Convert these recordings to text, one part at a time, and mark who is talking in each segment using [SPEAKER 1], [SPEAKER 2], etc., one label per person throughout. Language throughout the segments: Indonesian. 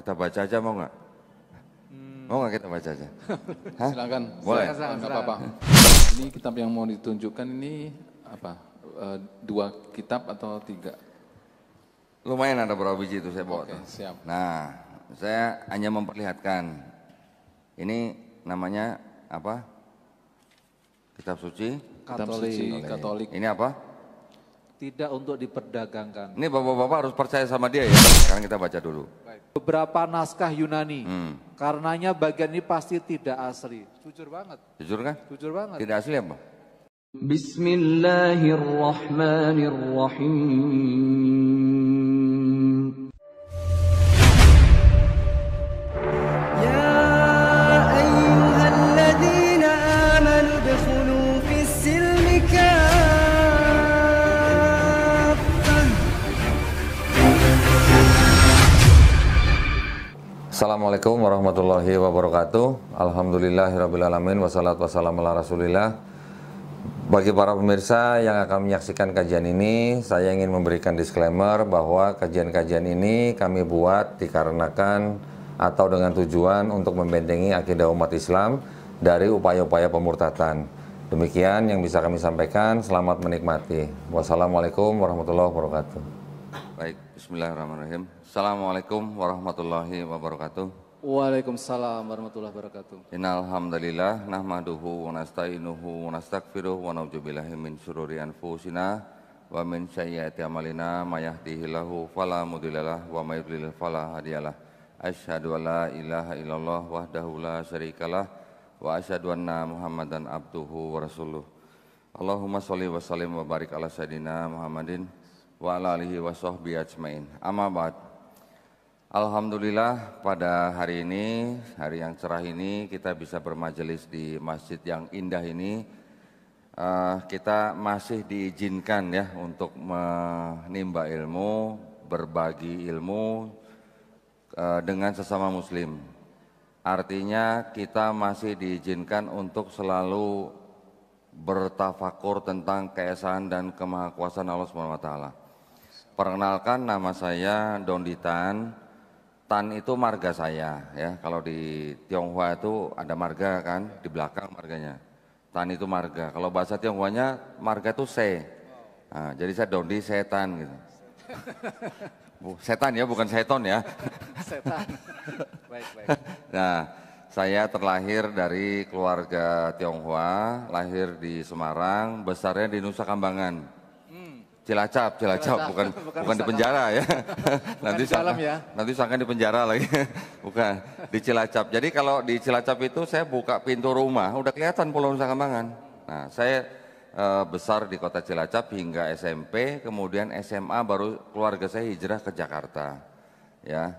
[SPEAKER 1] kita baca aja mau nggak? Mau nggak kita baca aja? Hah?
[SPEAKER 2] Silakan.
[SPEAKER 1] Boleh.
[SPEAKER 2] Nggak apa-apa. Ini kitab yang mau ditunjukkan ini apa? 2 kitab atau 3?
[SPEAKER 1] Lumayan ada berapa biji itu saya bawa.
[SPEAKER 2] Oke, siap.
[SPEAKER 1] Nah, saya hanya memperlihatkan. Ini namanya apa? Kitab suci.
[SPEAKER 2] Kitab suci Katolik.
[SPEAKER 1] Ini apa?
[SPEAKER 3] Tidak untuk diperdagangkan.
[SPEAKER 1] Ini bapak-bapak harus percaya sama dia ya. Sekarang kita baca dulu.
[SPEAKER 3] Beberapa naskah Yunani, karenanya bagian ini pasti tidak asli. Jujur banget.
[SPEAKER 1] Jujur kan?
[SPEAKER 3] Jujur banget.
[SPEAKER 1] Tidak asli apa?
[SPEAKER 4] Bismillahirrahmanirrahim. Ya ayyuhalladzina amanu udkhulu fis silmi kaffah.
[SPEAKER 1] Assalamualaikum warahmatullahi wabarakatuh. Alhamdulillahirrabbilalamin. Wassalatu wassalamu ala rasulillah. Bagi para pemirsa yang akan menyaksikan kajian ini, saya ingin memberikan disclaimer bahwa kajian-kajian ini kami buat dikarenakan atau dengan tujuan untuk membentengi akidah umat Islam dari upaya-upaya pemurtatan. Demikian yang bisa kami sampaikan. Selamat menikmati. Wassalamualaikum warahmatullahi wabarakatuh. Baik, bismillahirrahmanirrahim. Assalamualaikum warahmatullahi wabarakatuh.
[SPEAKER 3] Waalaikumsalam warahmatullahi wabarakatuh.
[SPEAKER 1] Innal hamdalillah nahmaduhu wa nasta'inuhu wa nastaghfiruh wa na'udzubillahi min syururi anfusina wa min sayyiati a'malina may yahdihillahu fala mudhillalah wa may yudlil fala hadiyalah. Asyhadu an la ilaha illallah wahdahu la syarikalah wa asyhadu anna Muhammadan abduhu wa rasuluh. Allahumma shalli wa sallim wa barik ala sayidina Muhammadin wa ala alihi wa sahbihi ajmain. Amma ba'd. Alhamdulillah pada hari ini, hari yang cerah ini kita bisa bermajelis di masjid yang indah ini. Kita masih diizinkan ya untuk menimba ilmu, berbagi ilmu dengan sesama muslim. Artinya kita masih diizinkan untuk selalu bertafakur tentang keesaan dan kemahakuasaan Allah SWT. Perkenalkan, nama saya Dondi Tan. Tan itu marga saya ya. Kalau di Tionghoa itu ada marga kan, di belakang marganya. Tan itu marga. Kalau bahasa Tionghoanya marga itu se. Nah, jadi saya Dondi Setan gitu. Setan ya, bukan seton ya.
[SPEAKER 3] Setan. Baik.
[SPEAKER 1] Nah, saya terlahir dari keluarga Tionghoa, lahir di Semarang, besarnya di Nusa Kambangan. Cilacap, bukan di penjara ya. Nanti sangka di penjara lagi. Bukan, di Cilacap. Jadi kalau di Cilacap itu saya buka pintu rumah, udah kelihatan Pulau Nusa Kambangan. Nah, saya besar di kota Cilacap hingga SMP, kemudian SMA baru keluarga saya hijrah ke Jakarta. Ya,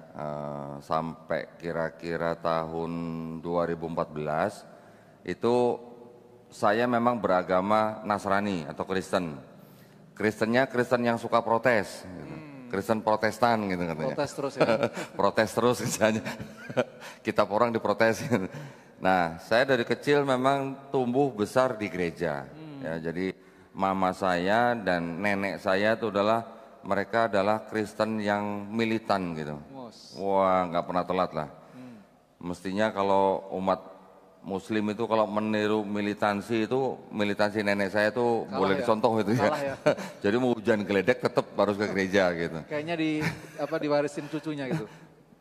[SPEAKER 1] sampai kira-kira tahun 2014 itu saya memang beragama Nasrani atau Kristen. Kristennya Kristen yang suka protes, gitu. Kristen Protestan gitu katanya.
[SPEAKER 3] Protes terus ya.
[SPEAKER 1] Protes terus misalnya. Kitab orang diprotes. Nah, saya dari kecil memang tumbuh besar di gereja. Ya, jadi mama saya dan nenek saya itu mereka adalah Kristen yang militan gitu. Wah, nggak pernah telat lah. Mestinya kalau umat Muslim itu kalau meniru militansi nenek saya itu
[SPEAKER 3] Kalah
[SPEAKER 1] boleh
[SPEAKER 3] ya?
[SPEAKER 1] dicontoh itu ya.
[SPEAKER 3] Kalah ya?
[SPEAKER 1] Jadi mau hujan geledek tetap harus ke gereja gitu.
[SPEAKER 3] Kayaknya diwarisin cucunya gitu.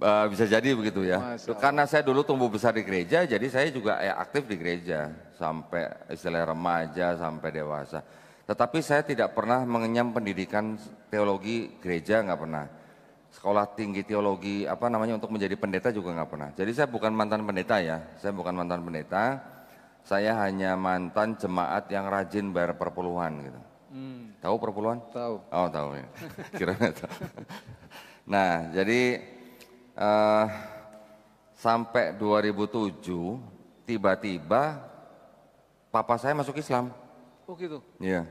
[SPEAKER 1] Bisa jadi begitu ya.
[SPEAKER 3] Masya Allah.
[SPEAKER 1] Karena saya dulu tumbuh besar di gereja, jadi saya juga aktif di gereja sampai istilah remaja sampai dewasa. Tetapi saya tidak pernah mengenyam pendidikan teologi gereja, nggak pernah. Sekolah tinggi teologi untuk menjadi pendeta juga nggak pernah. Jadi saya bukan mantan pendeta ya, saya hanya mantan jemaat yang rajin bayar perpuluhan gitu. Tahu perpuluhan?
[SPEAKER 3] Tahu.
[SPEAKER 1] Oh tahu ya, kira-kira tahu. Nah jadi sampai 2007 tiba-tiba papa saya masuk Islam.
[SPEAKER 3] Oh gitu?
[SPEAKER 1] Iya,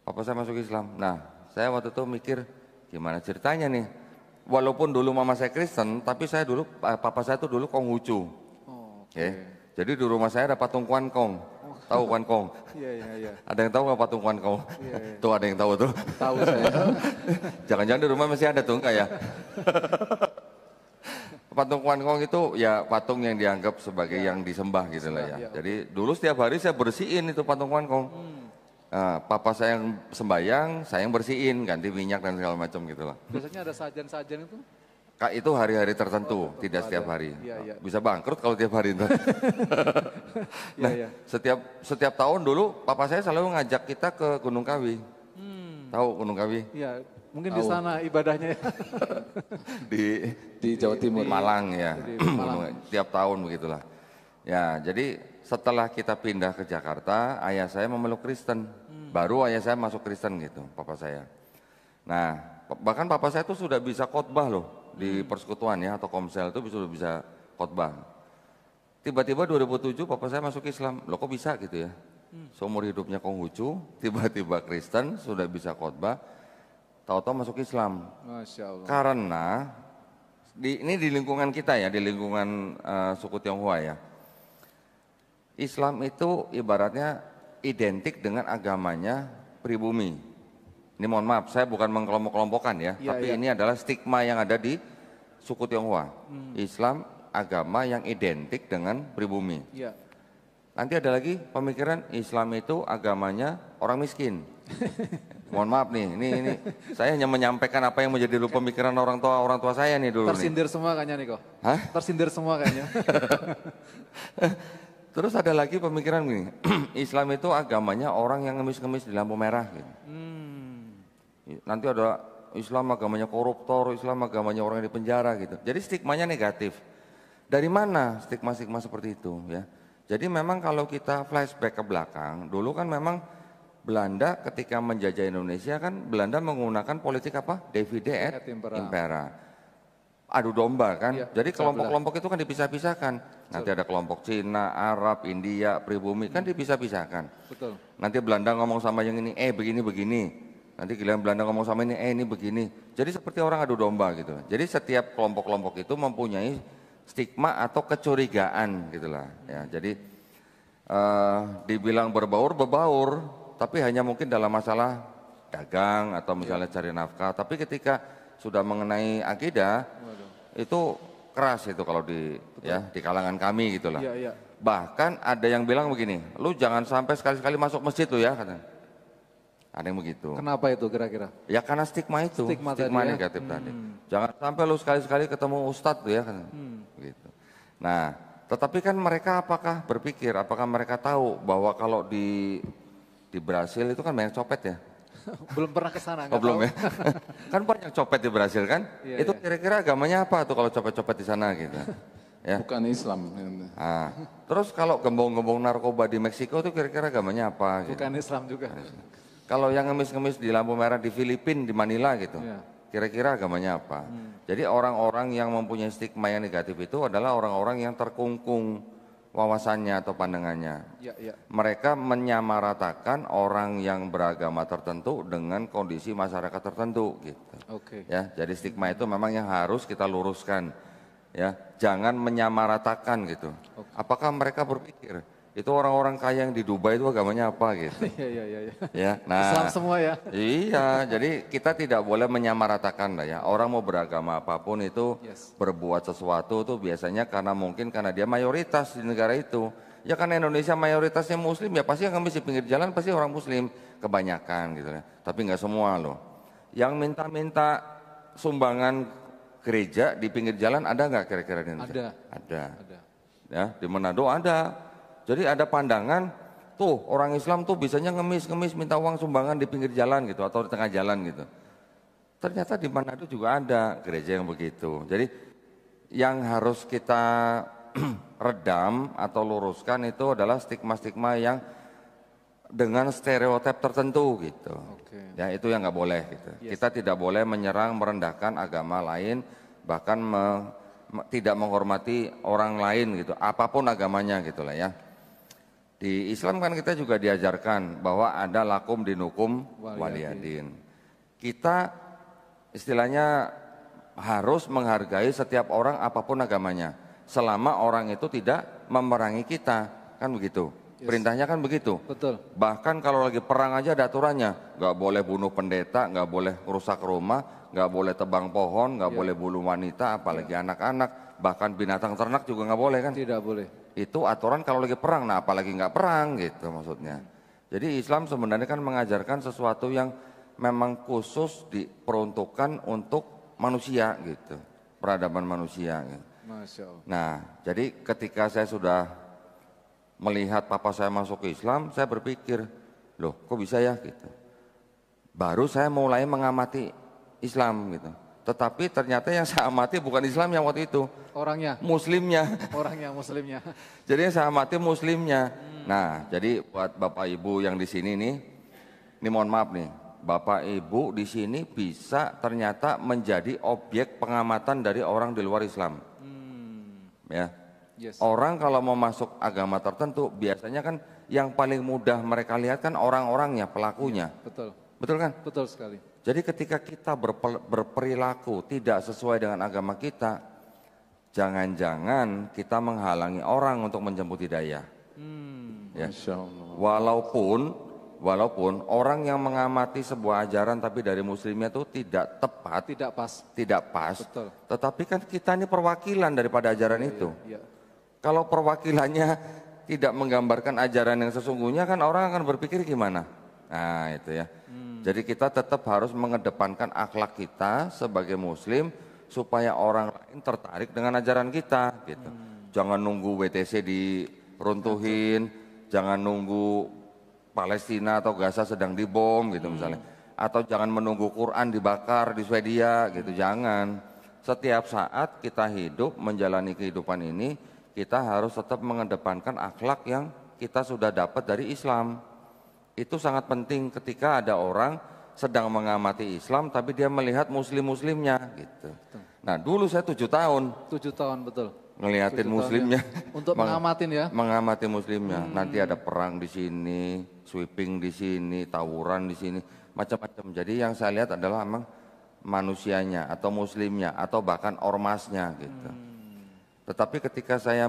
[SPEAKER 1] papa saya masuk Islam. Nah saya waktu itu mikir gimana ceritanya nih. Walaupun dulu mama saya Kristen, tapi papa saya tuh dulu Konghucu.
[SPEAKER 3] Oh,
[SPEAKER 1] okay. Jadi di rumah saya ada patung Kuan Kong. Tahu Kuan Kong?
[SPEAKER 3] Iya.
[SPEAKER 1] Ada yang tahu nggak patung Kuan Kong?
[SPEAKER 3] Iya.
[SPEAKER 1] Tuh ada yang tahu tuh.
[SPEAKER 3] Tahu saya.
[SPEAKER 1] Jangan-jangan di rumah masih ada tuh enggak ya? patung Kuangkong itu ya patung yang dianggap sebagai yang disembah gitu lah ya. Jadi dulu setiap hari saya bersihin itu patung Kuangkong. Papa saya yang sembayang, saya yang bersihin, ganti minyak dan segala macam gitu lah.
[SPEAKER 3] Biasanya ada sajian-sajian itu?
[SPEAKER 1] Kak, itu hari-hari tertentu, tidak setiap hari. Bisa bangkrut kalau tiap hari. Nah, setiap tahun dulu papa saya selalu ngajak kita ke Gunung Kawi. Tahu Gunung Kawi?
[SPEAKER 3] Iya, mungkin di sana ibadahnya.
[SPEAKER 1] di Jawa Timur, Malang ya. Tiap tahun begitulah. Ya, jadi setelah kita pindah ke Jakarta, ayah saya memeluk Kristen. Baru ayah saya masuk Kristen gitu, papa saya. Nah, bahkan papa saya tuh sudah bisa khotbah loh di persekutuan ya atau komsel itu sudah bisa khotbah. Tiba-tiba 2007 papa saya masuk Islam. Loh kok bisa gitu ya? Seumur hidupnya Konghucu, tiba-tiba Kristen sudah bisa khotbah, tahu-tahu masuk Islam.
[SPEAKER 3] Masya Allah.
[SPEAKER 1] Karena ini di lingkungan kita ya, di lingkungan suku Tionghoa ya. Islam itu ibaratnya identik dengan agamanya pribumi. Ini mohon maaf, saya bukan mengkelompok-kelompokkan ya, tapi ini adalah stigma yang ada di suku Tionghoa. Islam agama yang identik dengan pribumi. Nanti ada lagi pemikiran Islam itu agamanya orang miskin. Mohon maaf nih, ini saya hanya menyampaikan apa yang menjadi dulu pemikiran orang tua saya nih dulu.
[SPEAKER 3] Tersindir semua kayaknya nih kok. Hah? Tersindir semua kayaknya.
[SPEAKER 1] Terus ada lagi pemikiran gini, Islam itu agamanya orang yang ngemis-ngemis di lampu merah gitu. Nanti ada Islam agamanya koruptor, Islam agamanya orang yang di penjara gitu. Jadi stigmanya negatif. Dari mana stigma-stigma seperti itu ya? Jadi memang kalau kita flashback ke belakang, dulu kan memang Belanda ketika menjajah Indonesia kan Belanda menggunakan politik apa? Divide et impera. Adu domba kan. Jadi kelompok-kelompok itu kan dipisah-pisahkan. Nanti ada kelompok Cina, Arab, India, pribumi kan dipisah-pisahkan.
[SPEAKER 3] Betul.
[SPEAKER 1] Nanti Belanda ngomong sama yang ini, begini-begini. Nanti giliran Belanda ngomong sama ini begini. Jadi seperti orang adu domba gitu. Jadi setiap kelompok-kelompok itu mempunyai stigma atau kecurigaan gitulah. Ya, jadi dibilang berbaur, tapi hanya mungkin dalam masalah dagang atau misalnya cari nafkah. Tapi ketika sudah mengenai akidah, itu keras itu kalau di kalangan kami gitulah. Bahkan ada yang bilang begini, lu jangan sampai sekali-sekali masuk masjid lu ya katanya. Ada yang begitu.
[SPEAKER 3] Kenapa itu kira-kira?
[SPEAKER 1] Ya karena stigma itu, stigma negatif tadi. Jangan sampai lu sekali-sekali ketemu ustadz tuh ya kan. Gitu. Nah, tetapi kan mereka apakah mereka tahu bahwa kalau di Brasil itu kan banyak copet ya?
[SPEAKER 3] Belum pernah ke sana.
[SPEAKER 1] Belum ya? Kan banyak copet di Brasil kan? Itu kira-kira agamanya apa tuh kalau copet-copet di sana gitu? Ya.
[SPEAKER 2] Bukan Islam.
[SPEAKER 1] Nah, terus kalau gembong-gembong narkoba di Meksiko itu kira-kira agamanya apa? Gitu?
[SPEAKER 3] Bukan Islam juga.
[SPEAKER 1] Kalau yang ngemis-ngemis di lampu merah di Filipina, di Manila gitu, kira-kira agamanya apa? Jadi orang-orang yang mempunyai stigma yang negatif itu adalah orang-orang yang terkungkung wawasannya atau pandangannya. Mereka menyamaratakan orang yang beragama tertentu dengan kondisi masyarakat tertentu gitu. Ya, jadi stigma itu memang yang harus kita luruskan. Ya, jangan menyamaratakan gitu. Apakah mereka berpikir itu orang-orang kaya yang di Dubai itu agamanya apa gitu? Ya, nah,
[SPEAKER 3] Islam semua ya.
[SPEAKER 1] Iya, jadi kita tidak boleh menyamaratakan lah ya. Orang mau beragama apapun itu berbuat sesuatu tuh biasanya karena dia mayoritas di negara itu. Ya karena Indonesia mayoritasnya Muslim ya pasti yang ngemis di pinggir jalan pasti orang Muslim kebanyakan gitu ya. Tapi nggak semua loh. Yang minta-minta sumbangan gereja di pinggir jalan ada nggak kira-kira di Indonesia? Ada. Ya di Manado ada. Jadi ada pandangan tuh orang Islam tuh bisanya ngemis minta uang sumbangan di pinggir jalan gitu atau di tengah jalan gitu. Ternyata di Manado juga ada gereja yang begitu. Jadi yang harus kita redam atau luruskan itu adalah stigma-stigma yang dengan stereotip tertentu gitu. Ya itu yang nggak boleh gitu. Kita tidak boleh menyerang merendahkan agama lain bahkan tidak menghormati orang lain gitu. Apapun agamanya gitulah ya. Di Islam kan kita juga diajarkan bahwa ada lakum dinukum waliyadin. Kita istilahnya harus menghargai setiap orang apapun agamanya. Selama orang itu tidak memerangi kita, kan begitu. Perintahnya kan begitu.
[SPEAKER 3] Betul.
[SPEAKER 1] Bahkan kalau lagi perang aja ada aturannya. Nggak boleh bunuh pendeta, nggak boleh rusak rumah, nggak boleh tebang pohon, nggak boleh bunuh wanita, apalagi anak-anak. Bahkan binatang ternak juga nggak boleh kan.
[SPEAKER 3] Tidak boleh.
[SPEAKER 1] Itu aturan kalau lagi perang, nah apalagi nggak perang gitu maksudnya. Jadi Islam sebenarnya kan mengajarkan sesuatu yang memang khusus diperuntukkan untuk manusia gitu. Peradaban manusia gitu.
[SPEAKER 3] Masya Allah.
[SPEAKER 1] Nah, jadi ketika saya sudah melihat papa saya masuk ke Islam, saya berpikir, loh kok bisa ya gitu. Baru saya mulai mengamati Islam gitu. Tetapi ternyata yang saya amati bukan Islam yang waktu itu.
[SPEAKER 3] Orangnya.
[SPEAKER 1] Muslimnya.
[SPEAKER 3] Orangnya, muslimnya.
[SPEAKER 1] Jadi yang saya amati muslimnya. Nah, jadi buat bapak ibu yang di sini nih, ini mohon maaf nih. Bapak ibu di sini bisa ternyata menjadi objek pengamatan dari orang di luar Islam. Ya.
[SPEAKER 3] Yes.
[SPEAKER 1] Orang kalau mau masuk agama tertentu biasanya kan yang paling mudah mereka lihat kan orang-orangnya, pelakunya.
[SPEAKER 3] Betul.
[SPEAKER 1] Betul kan?
[SPEAKER 3] Betul sekali.
[SPEAKER 1] Jadi ketika kita berperilaku tidak sesuai dengan agama kita, jangan-jangan kita menghalangi orang untuk menjemput hidayah. Ya.
[SPEAKER 2] Masya Allah.
[SPEAKER 1] Walaupun orang yang mengamati sebuah ajaran tapi dari muslimnya itu tidak tepat,
[SPEAKER 3] Tidak pas. Betul.
[SPEAKER 1] tetapi kan kita ini perwakilan daripada ajaran itu.
[SPEAKER 3] Iya.
[SPEAKER 1] Kalau perwakilannya tidak menggambarkan ajaran yang sesungguhnya kan orang akan berpikir gimana? Nah itu ya. Jadi kita tetap harus mengedepankan akhlak kita sebagai muslim supaya orang lain tertarik dengan ajaran kita gitu. Jangan nunggu WTC diruntuhin, jangan nunggu Palestina atau Gaza sedang dibom gitu misalnya. Atau jangan menunggu Quran dibakar di Swedia gitu, jangan. Setiap saat kita hidup menjalani kehidupan ini, kita harus tetap mengedepankan akhlak yang kita sudah dapat dari Islam. Itu sangat penting ketika ada orang sedang mengamati Islam tapi dia melihat muslim-muslimnya gitu. Nah dulu saya 7 tahun
[SPEAKER 3] 7 tahun betul.
[SPEAKER 1] ngeliatin
[SPEAKER 3] 7 tahun
[SPEAKER 1] muslimnya.
[SPEAKER 3] Untuk mengamatin ya.
[SPEAKER 1] Mengamati muslimnya. Nanti ada perang di sini, sweeping di sini, tawuran di sini, macam-macam. Jadi yang saya lihat adalah memang manusianya atau muslimnya atau bahkan ormasnya gitu. Tetapi ketika saya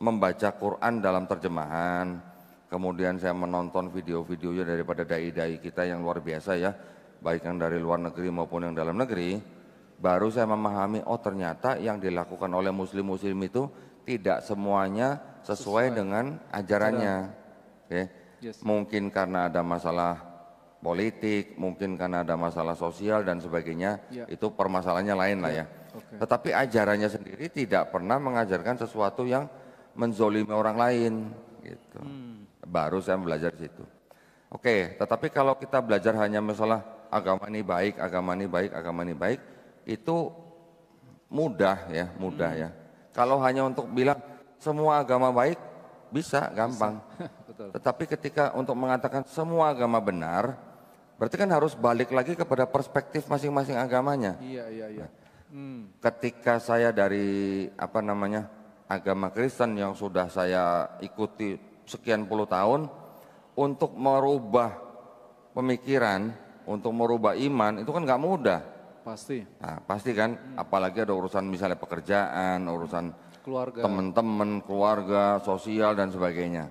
[SPEAKER 1] membaca Quran dalam terjemahan, kemudian saya menonton video-videonya daripada dai-dai kita yang luar biasa ya, baik yang dari luar negeri maupun yang dalam negeri, baru saya memahami oh ternyata yang dilakukan oleh muslim-muslim itu tidak semuanya sesuai dengan ajarannya. Okay.
[SPEAKER 3] Yes.
[SPEAKER 1] Mungkin karena ada masalah politik, mungkin karena ada masalah sosial dan sebagainya, itu permasalahannya lain lah ya.
[SPEAKER 3] Okay.
[SPEAKER 1] Tetapi ajarannya sendiri tidak pernah mengajarkan sesuatu yang menzolimi orang lain gitu. Baru saya belajar di situ. Oke, tetapi kalau kita belajar hanya masalah agama ini baik, agama ini baik, agama ini baik, itu mudah ya. Kalau hanya untuk bilang semua agama baik, bisa, gampang.
[SPEAKER 3] Betul.
[SPEAKER 1] Tetapi ketika untuk mengatakan semua agama benar, berarti kan harus balik lagi kepada perspektif masing-masing agamanya.
[SPEAKER 3] Iya.
[SPEAKER 1] Ketika saya dari agama Kristen yang sudah saya ikuti sekian puluh tahun, untuk merubah pemikiran, untuk merubah iman itu kan nggak mudah.
[SPEAKER 3] Pasti.
[SPEAKER 1] Nah, pasti kan, apalagi ada urusan misalnya pekerjaan, urusan
[SPEAKER 3] Keluarga.
[SPEAKER 1] teman-teman, keluarga, sosial dan sebagainya.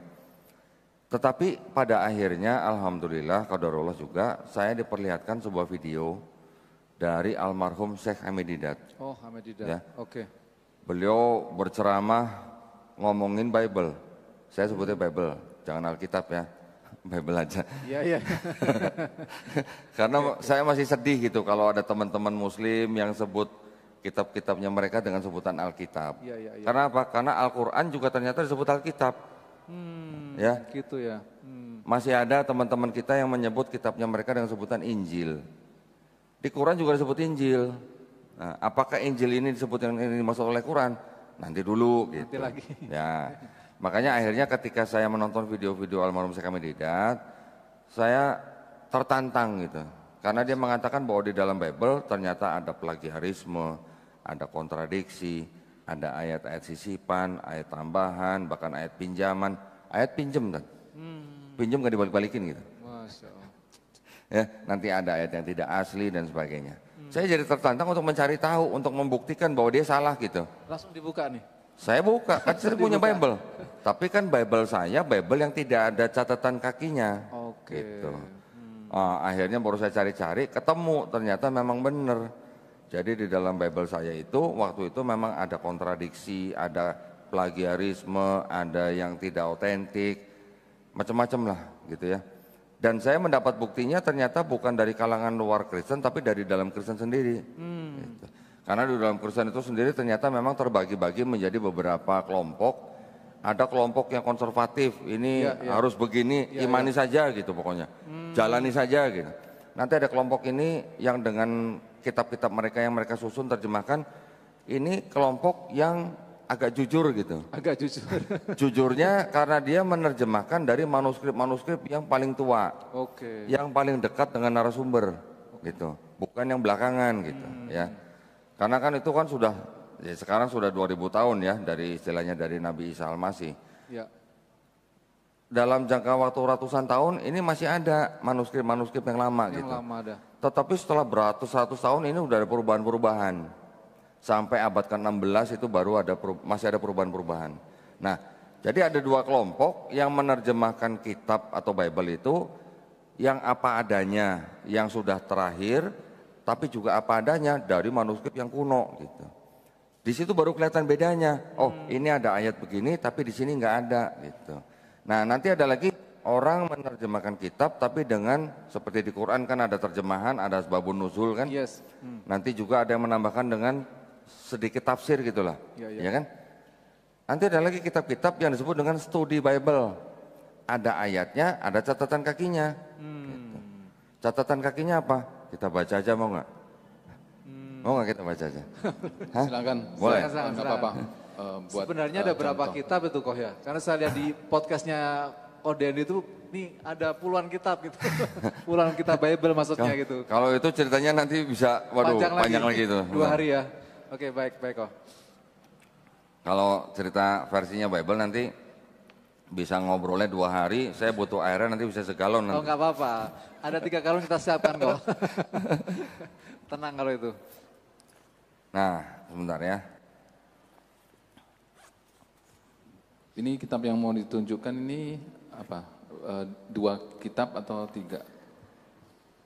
[SPEAKER 1] Tetapi pada akhirnya alhamdulillah qadarullah juga saya diperlihatkan sebuah video dari almarhum Syekh Hamid Didat.
[SPEAKER 3] Oh, Hamid Didat.
[SPEAKER 1] Ya.
[SPEAKER 3] Oke.
[SPEAKER 1] Beliau berceramah ngomongin Bible. Saya sebutnya Bible, jangan Alkitab ya. Bible aja.
[SPEAKER 3] Iya.
[SPEAKER 1] Karena saya masih sedih gitu kalau ada teman-teman muslim yang sebut kitab-kitabnya mereka dengan sebutan Alkitab.
[SPEAKER 3] Iya.
[SPEAKER 1] Karena apa? Karena Al-Quran juga ternyata disebut Alkitab. Ya.
[SPEAKER 3] Gitu ya.
[SPEAKER 1] Masih ada teman-teman kita yang menyebut kitabnya mereka dengan sebutan Injil. Di Quran juga disebut Injil. Nah, apakah Injil ini disebut yang ini dimaksud oleh Quran? Nanti dulu gitu.
[SPEAKER 3] Nanti lagi.
[SPEAKER 1] Ya. Makanya akhirnya ketika saya menonton video-video almarhum Syekh Hamid Didat, saya tertantang gitu. Karena dia mengatakan bahwa di dalam Bible ternyata ada plagiarisme, ada kontradiksi, ada ayat-ayat sisipan, ayat tambahan, bahkan ayat pinjaman, ayat pinjem kan. Pinjem gak dibalik-balikin gitu.
[SPEAKER 3] Masya Allah.
[SPEAKER 1] Ya, nanti ada ayat yang tidak asli dan sebagainya. Saya jadi tertantang untuk mencari tahu, untuk membuktikan bahwa dia salah gitu.
[SPEAKER 3] Langsung dibuka nih.
[SPEAKER 1] Saya buka, kan saya punya Bible. Tapi kan Bible saya, Bible yang tidak ada catatan kakinya.
[SPEAKER 3] Oke.
[SPEAKER 1] Gitu. Akhirnya baru saya cari-cari, ketemu ternyata memang benar. Jadi di dalam Bible saya itu, waktu itu memang ada kontradiksi, ada plagiarisme, ada yang tidak otentik, macam-macam lah gitu ya. Dan saya mendapat buktinya ternyata bukan dari kalangan luar Kristen, tapi dari dalam Kristen sendiri. Gitu. Karena di dalam Kristen itu sendiri ternyata memang terbagi-bagi menjadi beberapa kelompok. Ada kelompok yang konservatif, ini harus begini, imani saja gitu pokoknya. Jalani saja gitu. Nanti ada kelompok ini yang dengan kitab-kitab mereka yang mereka susun terjemahkan, ini kelompok yang agak jujur gitu.
[SPEAKER 3] Agak jujur.
[SPEAKER 1] Jujurnya karena dia menerjemahkan dari manuskrip-manuskrip yang paling tua.
[SPEAKER 3] Oke.
[SPEAKER 1] Yang paling dekat dengan narasumber gitu. Bukan yang belakangan gitu ya. Karena kan itu kan sudah ya sekarang sudah 2000 tahun ya dari istilahnya dari Nabi Isa Al-Masih.
[SPEAKER 3] Ya.
[SPEAKER 1] Dalam jangka waktu ratusan tahun ini masih ada manuskrip-manuskrip yang lama
[SPEAKER 3] Yang
[SPEAKER 1] gitu.
[SPEAKER 3] lama ada.
[SPEAKER 1] Tetapi setelah beratus-ratus tahun ini udah ada perubahan-perubahan. Sampai abad ke-16 itu baru ada masih ada perubahan-perubahan. Nah, jadi ada dua kelompok yang menerjemahkan kitab atau Bible itu yang apa adanya, yang sudah terakhir, tapi juga apa adanya dari manuskrip yang kuno gitu. Di situ baru kelihatan bedanya. Oh, ini ada ayat begini tapi di sini nggak ada gitu. Nah, nanti ada lagi orang menerjemahkan kitab tapi dengan seperti di Quran kan ada terjemahan, ada asbabun nuzul kan.
[SPEAKER 3] Yes.
[SPEAKER 1] Nanti juga ada yang menambahkan dengan sedikit tafsir gitulah. Ya kan? Nanti ada lagi kitab-kitab yang disebut dengan studi Bible. Ada ayatnya, ada catatan kakinya. Gitu. Catatan kakinya apa? Kita baca aja mau nggak? Mau nggak kita baca aja? Hah?
[SPEAKER 2] Silakan.
[SPEAKER 1] Boleh.
[SPEAKER 3] Silakan.
[SPEAKER 2] Nggak apa-apa. Buat,
[SPEAKER 3] Sebenarnya ada berapa
[SPEAKER 2] contoh.
[SPEAKER 3] kitab itu kok ya? Karena saya lihat di podcastnya Koden itu, nih ada puluhan kitab gitu. Puluhan kitab Bible maksudnya gitu.
[SPEAKER 1] Kalau itu ceritanya nanti bisa, waduh panjang lagi itu.
[SPEAKER 3] 2 hari ya. Oke, baik kok.
[SPEAKER 1] Kalau cerita versinya Bible nanti bisa ngobrolnya 2 hari, saya butuh airnya nanti bisa segalon
[SPEAKER 3] Oh
[SPEAKER 1] nanti.
[SPEAKER 3] nggak apa-apa, ada 3 galon kita siapkan kok. Tenang kalau itu.
[SPEAKER 1] Nah, sebentar ya.
[SPEAKER 2] Ini kitab yang mau ditunjukkan ini apa? 2 kitab atau 3?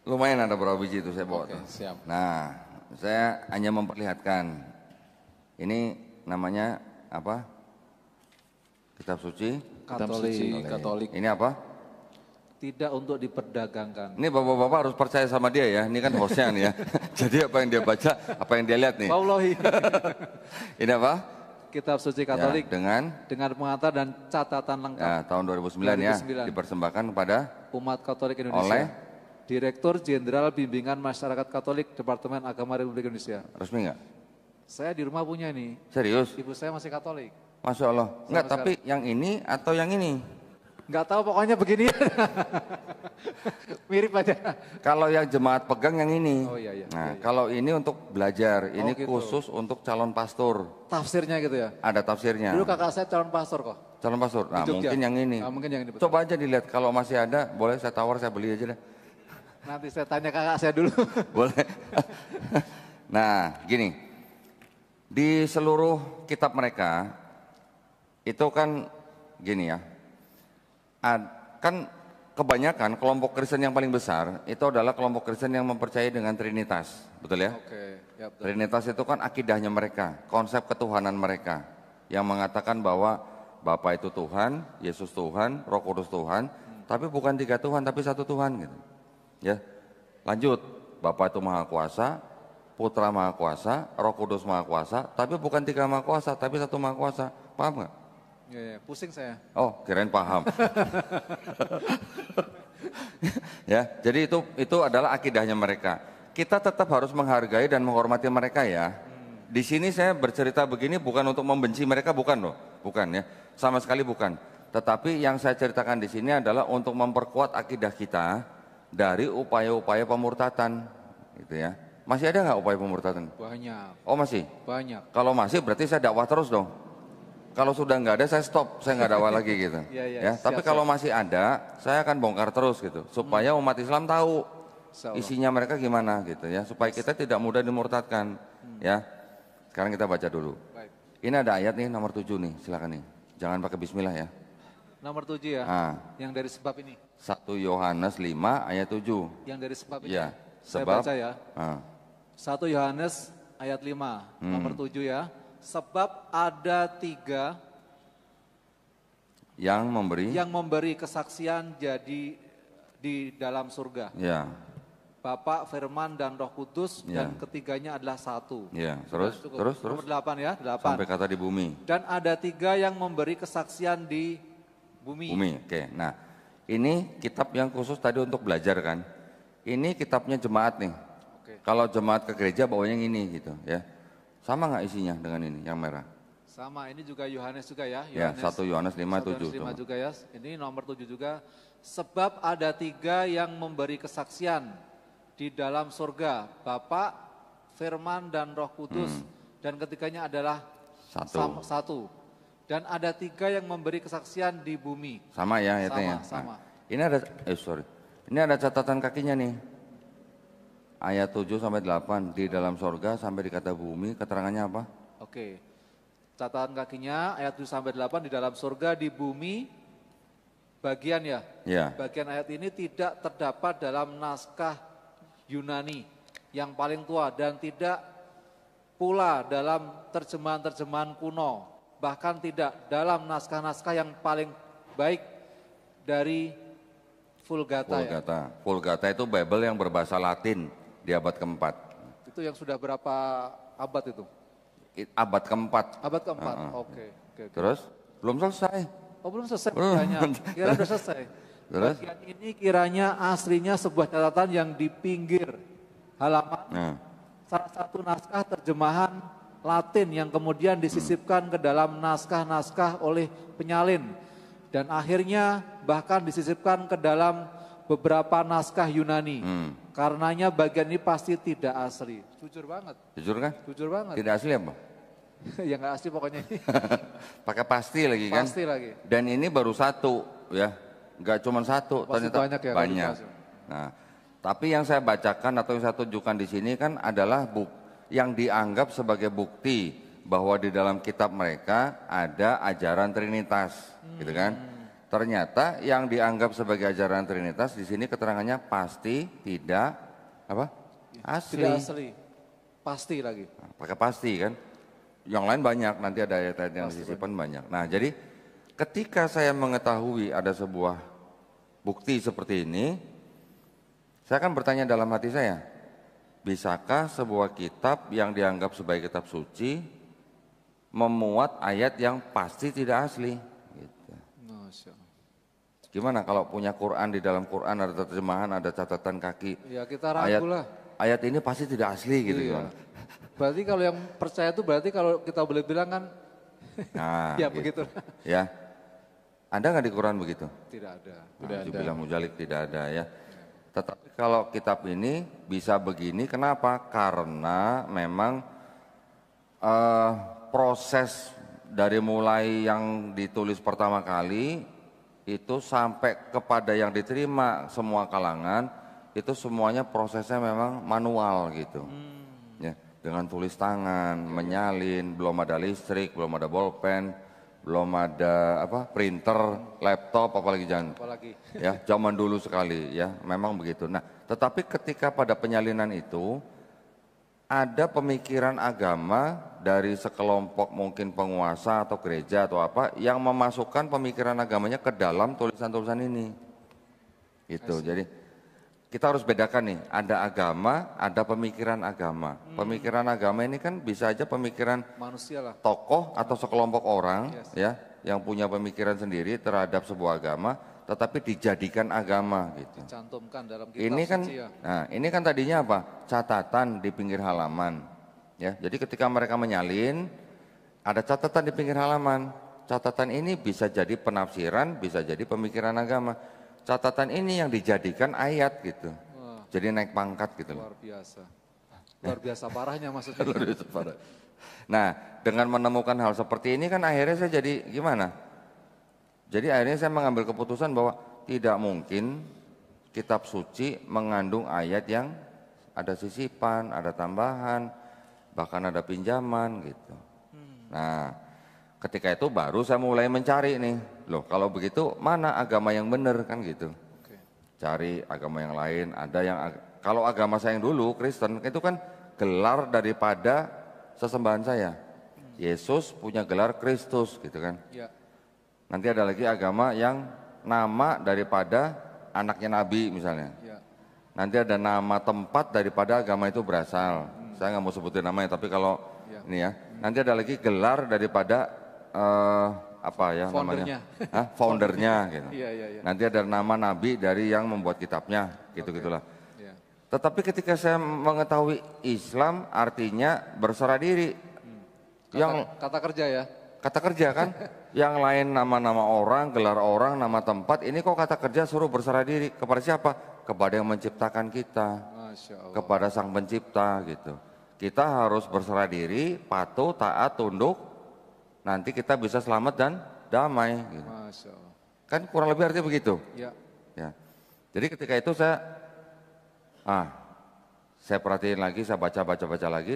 [SPEAKER 1] Lumayan ada berapa biji itu saya bawa.
[SPEAKER 2] Oke,
[SPEAKER 1] tuh.
[SPEAKER 2] siap.
[SPEAKER 1] Nah, saya hanya memperlihatkan. Ini namanya apa? Kitab suci.
[SPEAKER 2] Kitab
[SPEAKER 3] Katolik.
[SPEAKER 2] suci Katolik.
[SPEAKER 1] Ini apa?
[SPEAKER 3] Tidak untuk diperdagangkan.
[SPEAKER 1] Ini bapak-bapak harus percaya sama dia ya. Ini kan hostnya nih ya. Jadi apa yang dia baca, apa yang dia lihat nih.
[SPEAKER 3] Wallahi.
[SPEAKER 1] Ini apa?
[SPEAKER 3] Kitab suci
[SPEAKER 1] Ya,
[SPEAKER 3] Katolik
[SPEAKER 1] dengan
[SPEAKER 3] dengan pengantar dan catatan lengkap.
[SPEAKER 1] ya, tahun 2009 ya
[SPEAKER 3] 2009.
[SPEAKER 1] dipersembahkan kepada
[SPEAKER 3] Umat Katolik Indonesia.
[SPEAKER 1] Oleh?
[SPEAKER 3] Direktur Jenderal Bimbingan Masyarakat Katolik Departemen Agama Republik Indonesia.
[SPEAKER 1] resmi nggak?
[SPEAKER 3] Saya di rumah punya nih.
[SPEAKER 1] Serius?
[SPEAKER 3] Ibu saya masih Katolik.
[SPEAKER 1] Masya Allah. Enggak,
[SPEAKER 3] Sama
[SPEAKER 1] tapi yang ini atau yang ini?
[SPEAKER 3] Nggak tahu pokoknya begini. Mirip aja.
[SPEAKER 1] Kalau yang jemaat pegang yang ini.
[SPEAKER 3] Oh, iya.
[SPEAKER 1] Nah, kalau ini untuk belajar, ini
[SPEAKER 3] gitu.
[SPEAKER 1] khusus untuk calon pastor.
[SPEAKER 3] Tafsirnya gitu ya.
[SPEAKER 1] Ada tafsirnya.
[SPEAKER 3] Dulu kakak saya calon pastor kok.
[SPEAKER 1] Calon pastor. Nah,
[SPEAKER 3] Di Jogja.
[SPEAKER 1] mungkin yang ini.
[SPEAKER 3] Ah, mungkin yang ini, betul.
[SPEAKER 1] Coba aja dilihat kalau masih ada, boleh saya tawar, saya beli aja deh.
[SPEAKER 3] Nanti saya tanya kakak saya dulu.
[SPEAKER 1] Boleh. Nah, gini. Di seluruh kitab mereka itu kan gini ya. Kan kebanyakan kelompok Kristen yang paling besar itu adalah kelompok Kristen yang mempercayai dengan Trinitas, betul ya?
[SPEAKER 3] Oke, ya betul.
[SPEAKER 1] Trinitas itu kan akidahnya mereka, konsep ketuhanan mereka yang mengatakan bahwa Bapa itu Tuhan, Yesus Tuhan, Roh Kudus Tuhan, tapi bukan 3 Tuhan tapi 1 Tuhan gitu. Ya. Lanjut, Bapa itu Maha Kuasa, Putra Maha Kuasa, Roh Kudus Maha Kuasa, tapi bukan 3 Maha Kuasa tapi 1 Maha Kuasa. Paham nggak?
[SPEAKER 3] Ya, pusing saya.
[SPEAKER 1] Oh, kirain paham. Ya, jadi itu adalah akidahnya mereka. Kita tetap harus menghargai dan menghormati mereka ya. Di sini saya bercerita begini bukan untuk membenci mereka, bukan loh, bukan ya, sama sekali bukan. Tetapi yang saya ceritakan di sini adalah untuk memperkuat akidah kita dari upaya-upaya pemurtatan, gitu ya. Masih ada nggak upaya pemurtatan?
[SPEAKER 3] Banyak,
[SPEAKER 1] Oh masih.
[SPEAKER 3] banyak.
[SPEAKER 1] Kalau masih berarti saya dakwah terus dong. Kalau sudah nggak ada saya stop, saya nggak dakwah lagi gitu.
[SPEAKER 3] Iya,
[SPEAKER 1] Tapi
[SPEAKER 3] siap,
[SPEAKER 1] kalau masih ada, saya akan bongkar terus gitu, supaya umat Islam tahu
[SPEAKER 3] Insya Allah.
[SPEAKER 1] isinya mereka gimana gitu ya, supaya kita tidak mudah dimurtadkan. Ya, sekarang kita baca dulu.
[SPEAKER 3] Baik.
[SPEAKER 1] Ini ada ayat nih nomor 7 nih, silakan nih. Jangan pakai bismillah ya.
[SPEAKER 3] Nomor 7 ya, yang dari sebab ini.
[SPEAKER 1] 1 Yohanes 5 ayat 7.
[SPEAKER 3] Yang dari sebab ini.
[SPEAKER 1] Ya,
[SPEAKER 3] Saya
[SPEAKER 1] sebab
[SPEAKER 3] baca ya. 1 Yohanes ayat 5, nomor 7 ya. Sebab ada 3
[SPEAKER 1] yang
[SPEAKER 3] memberi kesaksian jadi di dalam surga.
[SPEAKER 1] Ya.
[SPEAKER 3] Bapa, Firman, dan Roh Kudus, dan ketiganya adalah satu.
[SPEAKER 1] Ya, terus.
[SPEAKER 3] Nomor 8 ya, 8.
[SPEAKER 1] Sampai kata di bumi.
[SPEAKER 3] Dan ada 3 yang memberi kesaksian di bumi.
[SPEAKER 1] Oke. Nah, ini kitab yang khusus tadi untuk belajar kan. Ini kitabnya jemaat nih.
[SPEAKER 3] Oke.
[SPEAKER 1] Kalau jemaat ke gereja bawanya yang ini gitu ya. Sama nggak isinya dengan ini yang merah?
[SPEAKER 3] Sama, ini juga Yohanes juga ya.
[SPEAKER 1] Ya, 1 Yohanes 5 7.
[SPEAKER 3] 5 juga ya. Ini nomor 7 juga. Sebab ada 3 yang memberi kesaksian di dalam surga, Bapa, Firman, dan Roh Kudus, dan ketiganya adalah satu. Dan ada 3 yang memberi kesaksian di bumi.
[SPEAKER 1] Sama ya ayatnya.
[SPEAKER 3] Sama.
[SPEAKER 1] Ini ada Ini ada catatan kakinya nih. Ayat 7 sampai 8 di dalam sorga sampai di kata bumi, keterangannya apa?
[SPEAKER 3] Oke. Catatan kakinya ayat 7 sampai 8 di dalam surga, di bumi, bagian ya.
[SPEAKER 1] Ya.
[SPEAKER 3] Bagian ayat ini tidak terdapat dalam naskah Yunani yang paling tua dan tidak pula dalam terjemahan-terjemahan kuno, bahkan tidak dalam naskah-naskah yang paling baik dari Vulgata.
[SPEAKER 1] Vulgata itu Bible yang berbahasa Latin di abad keempat.
[SPEAKER 3] Itu yang sudah berapa abad itu?
[SPEAKER 1] Abad keempat.
[SPEAKER 3] Abad keempat, oke.
[SPEAKER 1] Terus belum selesai.
[SPEAKER 3] Oh belum selesai kiranya, kira udah selesai.
[SPEAKER 1] Terus?
[SPEAKER 3] Bagian ini kiranya aslinya sebuah catatan yang di pinggir halaman salah satu naskah terjemahan Latin yang kemudian disisipkan ke dalam naskah-naskah oleh penyalin dan akhirnya bahkan disisipkan ke dalam beberapa naskah Yunani. Karenanya bagian ini pasti tidak asli. Jujur banget.
[SPEAKER 1] Jujur kan?
[SPEAKER 3] Jujur banget.
[SPEAKER 1] Tidak asli apa?
[SPEAKER 3] Ya nggak asli pokoknya.
[SPEAKER 1] Pakai pasti lagi kan?
[SPEAKER 3] Pasti lagi.
[SPEAKER 1] Dan ini baru satu ya. Enggak cuma satu,
[SPEAKER 3] pasti
[SPEAKER 1] ternyata banyak. Nah, tapi yang saya bacakan atau yang saya tunjukkan di sini kan adalah yang dianggap sebagai bukti bahwa di dalam kitab mereka ada ajaran Trinitas, gitu kan? Ternyata yang dianggap sebagai ajaran Trinitas di sini keterangannya pasti tidak asli.
[SPEAKER 3] Tidak asli, pasti lagi.
[SPEAKER 1] Nah, pakai pasti kan? Yang lain banyak, nanti ada ayat-ayat yang disisipkan banyak. Nah, jadi ketika saya mengetahui ada sebuah bukti seperti ini, saya akan bertanya dalam hati saya, bisakah sebuah kitab yang dianggap sebagai kitab suci memuat ayat yang pasti tidak asli? Gitu. Gimana kalau punya Quran, di dalam Quran ada terjemahan, ada catatan kaki.
[SPEAKER 3] Ya kita ragu lah.
[SPEAKER 1] Ayat ini pasti tidak asli gitu.
[SPEAKER 3] Iya. Berarti kalau yang percaya itu berarti kalau kita boleh bilang kan, ya gitu. Begitu.
[SPEAKER 1] Ya. Ada nggak di Quran begitu?
[SPEAKER 3] Tidak ada.
[SPEAKER 1] Dibilang mujalik tidak ada ya. Tetapi kalau kitab ini bisa begini, kenapa? Karena memang proses dari mulai yang ditulis pertama kali itu sampai kepada yang diterima semua kalangan itu semuanya prosesnya memang manual gitu. Ya, dengan tulis tangan, menyalin, belum ada listrik, belum ada bolpen. Belum ada printer, laptop, apalagi ya zaman dulu sekali ya, memang begitu. Nah, tetapi ketika pada penyalinan itu ada pemikiran agama dari sekelompok mungkin penguasa atau gereja atau apa yang memasukkan pemikiran agamanya ke dalam tulisan-tulisan ini. Gitu. Jadi kita harus bedakan nih, ada agama, ada pemikiran agama. Pemikiran agama ini kan bisa aja pemikiran
[SPEAKER 3] manusia lah,
[SPEAKER 1] tokoh atau sekelompok orang ya yang punya pemikiran sendiri terhadap sebuah agama, tetapi dijadikan agama gitu.
[SPEAKER 3] Dicantumkan dalam kitab
[SPEAKER 1] ini kan,
[SPEAKER 3] suci ya.
[SPEAKER 1] Nah ini kan tadinya apa? Catatan di pinggir halaman. Ya, jadi ketika mereka menyalin, ada catatan di pinggir halaman. Catatan ini bisa jadi penafsiran, bisa jadi pemikiran agama. Catatan ini yang dijadikan ayat gitu. Wah. Jadi naik pangkat gitu.
[SPEAKER 3] Luar biasa. Luar biasa parahnya maksudnya.
[SPEAKER 1] Luar biasa parah. Nah, dengan menemukan hal seperti ini kan akhirnya saya jadi gimana? Jadi akhirnya saya mengambil keputusan bahwa tidak mungkin kitab suci mengandung ayat yang ada sisipan, ada tambahan, bahkan ada pinjaman gitu. Nah, ketika itu baru saya mulai mencari nih, loh kalau begitu mana agama yang benar kan gitu. Cari agama yang lain, ada yang kalau agama saya yang dulu Kristen itu kan gelar daripada sesembahan saya. Yesus punya gelar Kristus gitu kan.
[SPEAKER 3] Ya.
[SPEAKER 1] Nanti ada lagi agama yang nama daripada anaknya Nabi misalnya.
[SPEAKER 3] Ya.
[SPEAKER 1] Nanti ada nama tempat daripada agama itu berasal. Saya nggak mau sebutin namanya, tapi kalau ini ya. Nanti ada lagi gelar daripada apa ya
[SPEAKER 3] Foundernya.
[SPEAKER 1] namanya? Hah? Foundernya gitu.
[SPEAKER 3] Iya, iya, iya.
[SPEAKER 1] Nanti ada nama Nabi dari yang membuat kitabnya, gitu-gitulah.
[SPEAKER 3] Ya.
[SPEAKER 1] Tetapi ketika saya mengetahui Islam artinya berserah diri.
[SPEAKER 3] Kata kerja ya.
[SPEAKER 1] Kata kerja kan, yang lain nama-nama orang, gelar orang, nama tempat, ini kok kata kerja suruh berserah diri. Kepada siapa? Kepada yang menciptakan kita,
[SPEAKER 3] Masya Allah.
[SPEAKER 1] kepada sang pencipta gitu. Kita harus berserah diri, patuh, taat, tunduk, nanti kita bisa selamat dan damai. Gitu.
[SPEAKER 3] Masya Allah.
[SPEAKER 1] Kan kurang lebih artinya begitu.
[SPEAKER 3] Ya.
[SPEAKER 1] Ya. Jadi ketika itu saya perhatiin lagi, saya baca lagi,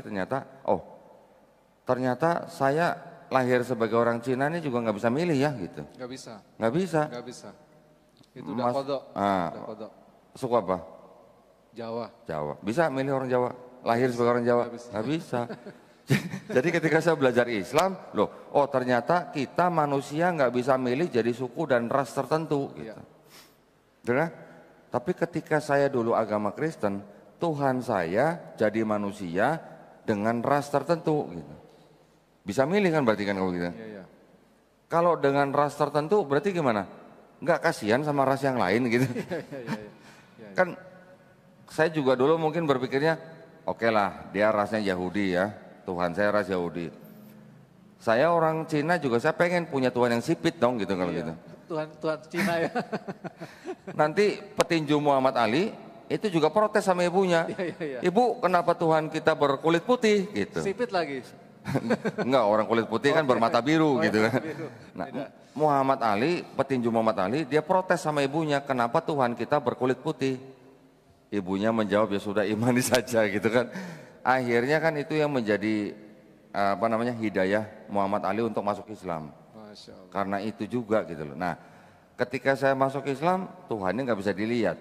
[SPEAKER 1] ternyata saya lahir sebagai orang Cina ini juga nggak bisa milih ya gitu.
[SPEAKER 3] Nggak bisa.
[SPEAKER 1] Nggak bisa.
[SPEAKER 3] Nggak bisa. Itu udah kodok. Udah kodok.
[SPEAKER 1] Suku apa?
[SPEAKER 3] Jawa.
[SPEAKER 1] Jawa. Bisa milih orang Jawa? Lahir sebagai orang Jawa? Nggak bisa. Jadi ketika saya belajar Islam, ternyata kita manusia nggak bisa milih jadi suku dan ras tertentu. Gitu. Benar? Tapi ketika saya dulu agama Kristen, Tuhan saya jadi manusia dengan ras tertentu. Gitu. Bisa milih kan berarti kan kalau gitu.
[SPEAKER 3] Iya.
[SPEAKER 1] Kalau dengan ras tertentu berarti gimana? Nggak kasihan sama ras yang lain gitu.
[SPEAKER 3] Iya.
[SPEAKER 1] Kan saya juga dulu mungkin berpikirnya, oke lah dia rasnya Yahudi ya, Tuhan saya ras Yahudi. Saya orang Cina juga saya pengen punya Tuhan yang sipit dong gitu kalau gitu.
[SPEAKER 3] Tuhan Cina ya.
[SPEAKER 1] Nanti petinju Muhammad Ali itu juga protes sama ibunya.
[SPEAKER 3] Iya.
[SPEAKER 1] Ibu kenapa Tuhan kita berkulit putih gitu.
[SPEAKER 3] Sipit lagi.
[SPEAKER 1] Enggak, orang kulit putih kan bermata biru gitu kan.
[SPEAKER 3] Biru.
[SPEAKER 1] Nah, Muhammad Ali, petinju Muhammad Ali, dia protes sama ibunya, kenapa Tuhan kita berkulit putih? Ibunya menjawab, ya sudah imani saja gitu kan. Akhirnya kan itu yang menjadi hidayah Muhammad Ali untuk masuk Islam.
[SPEAKER 3] Masya Allah.
[SPEAKER 1] Karena itu juga gitu loh. Nah, ketika saya masuk Islam, Tuhannya nggak bisa dilihat.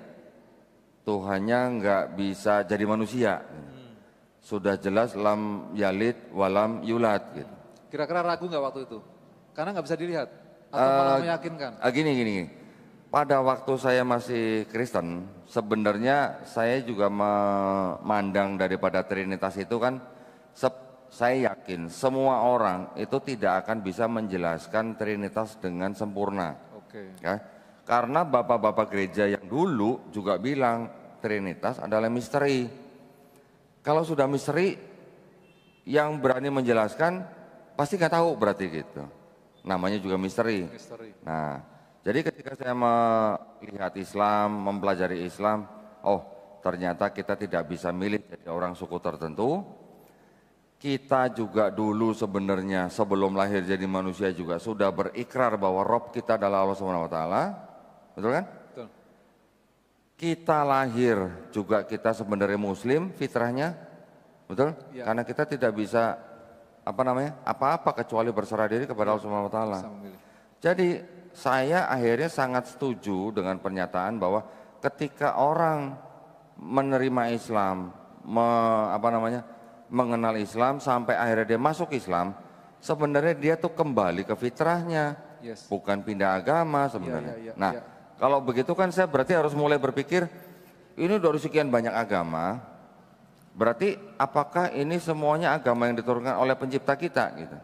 [SPEAKER 1] Tuhannya nggak bisa jadi manusia. Sudah jelas lam yalid walam yulad gitu.
[SPEAKER 3] Kira-kira ragu nggak waktu itu? Karena nggak bisa dilihat atau malah meyakinkan?
[SPEAKER 1] Gini. Pada waktu saya masih Kristen, sebenarnya saya juga memandang daripada Trinitas itu kan, saya yakin semua orang itu tidak akan bisa menjelaskan Trinitas dengan sempurna.
[SPEAKER 3] Oke.
[SPEAKER 1] Ya? Karena bapak-bapak gereja yang dulu juga bilang Trinitas adalah misteri. Kalau sudah misteri, yang berani menjelaskan pasti nggak tahu berarti gitu. Namanya juga misteri. Nah, jadi ketika saya melihat Islam, mempelajari Islam, ternyata kita tidak bisa milih jadi orang suku tertentu. Kita juga dulu sebenarnya sebelum lahir jadi manusia juga sudah berikrar bahwa Rob kita adalah Allah Subhanahu Wa Taala, betul kan? Kita lahir juga kita sebenarnya Muslim fitrahnya, betul? Ya. Karena kita tidak bisa apa-apa kecuali berserah diri kepada Allah Subhanahu Wa Taala. Jadi saya akhirnya sangat setuju dengan pernyataan bahwa ketika orang menerima Islam, mengenal Islam sampai akhirnya dia masuk Islam, sebenarnya dia tuh kembali ke fitrahnya, bukan pindah agama sebenarnya. Kalau begitu kan saya berarti harus mulai berpikir, ini dari sekian banyak agama, berarti apakah ini semuanya agama yang diturunkan oleh pencipta kita gitu.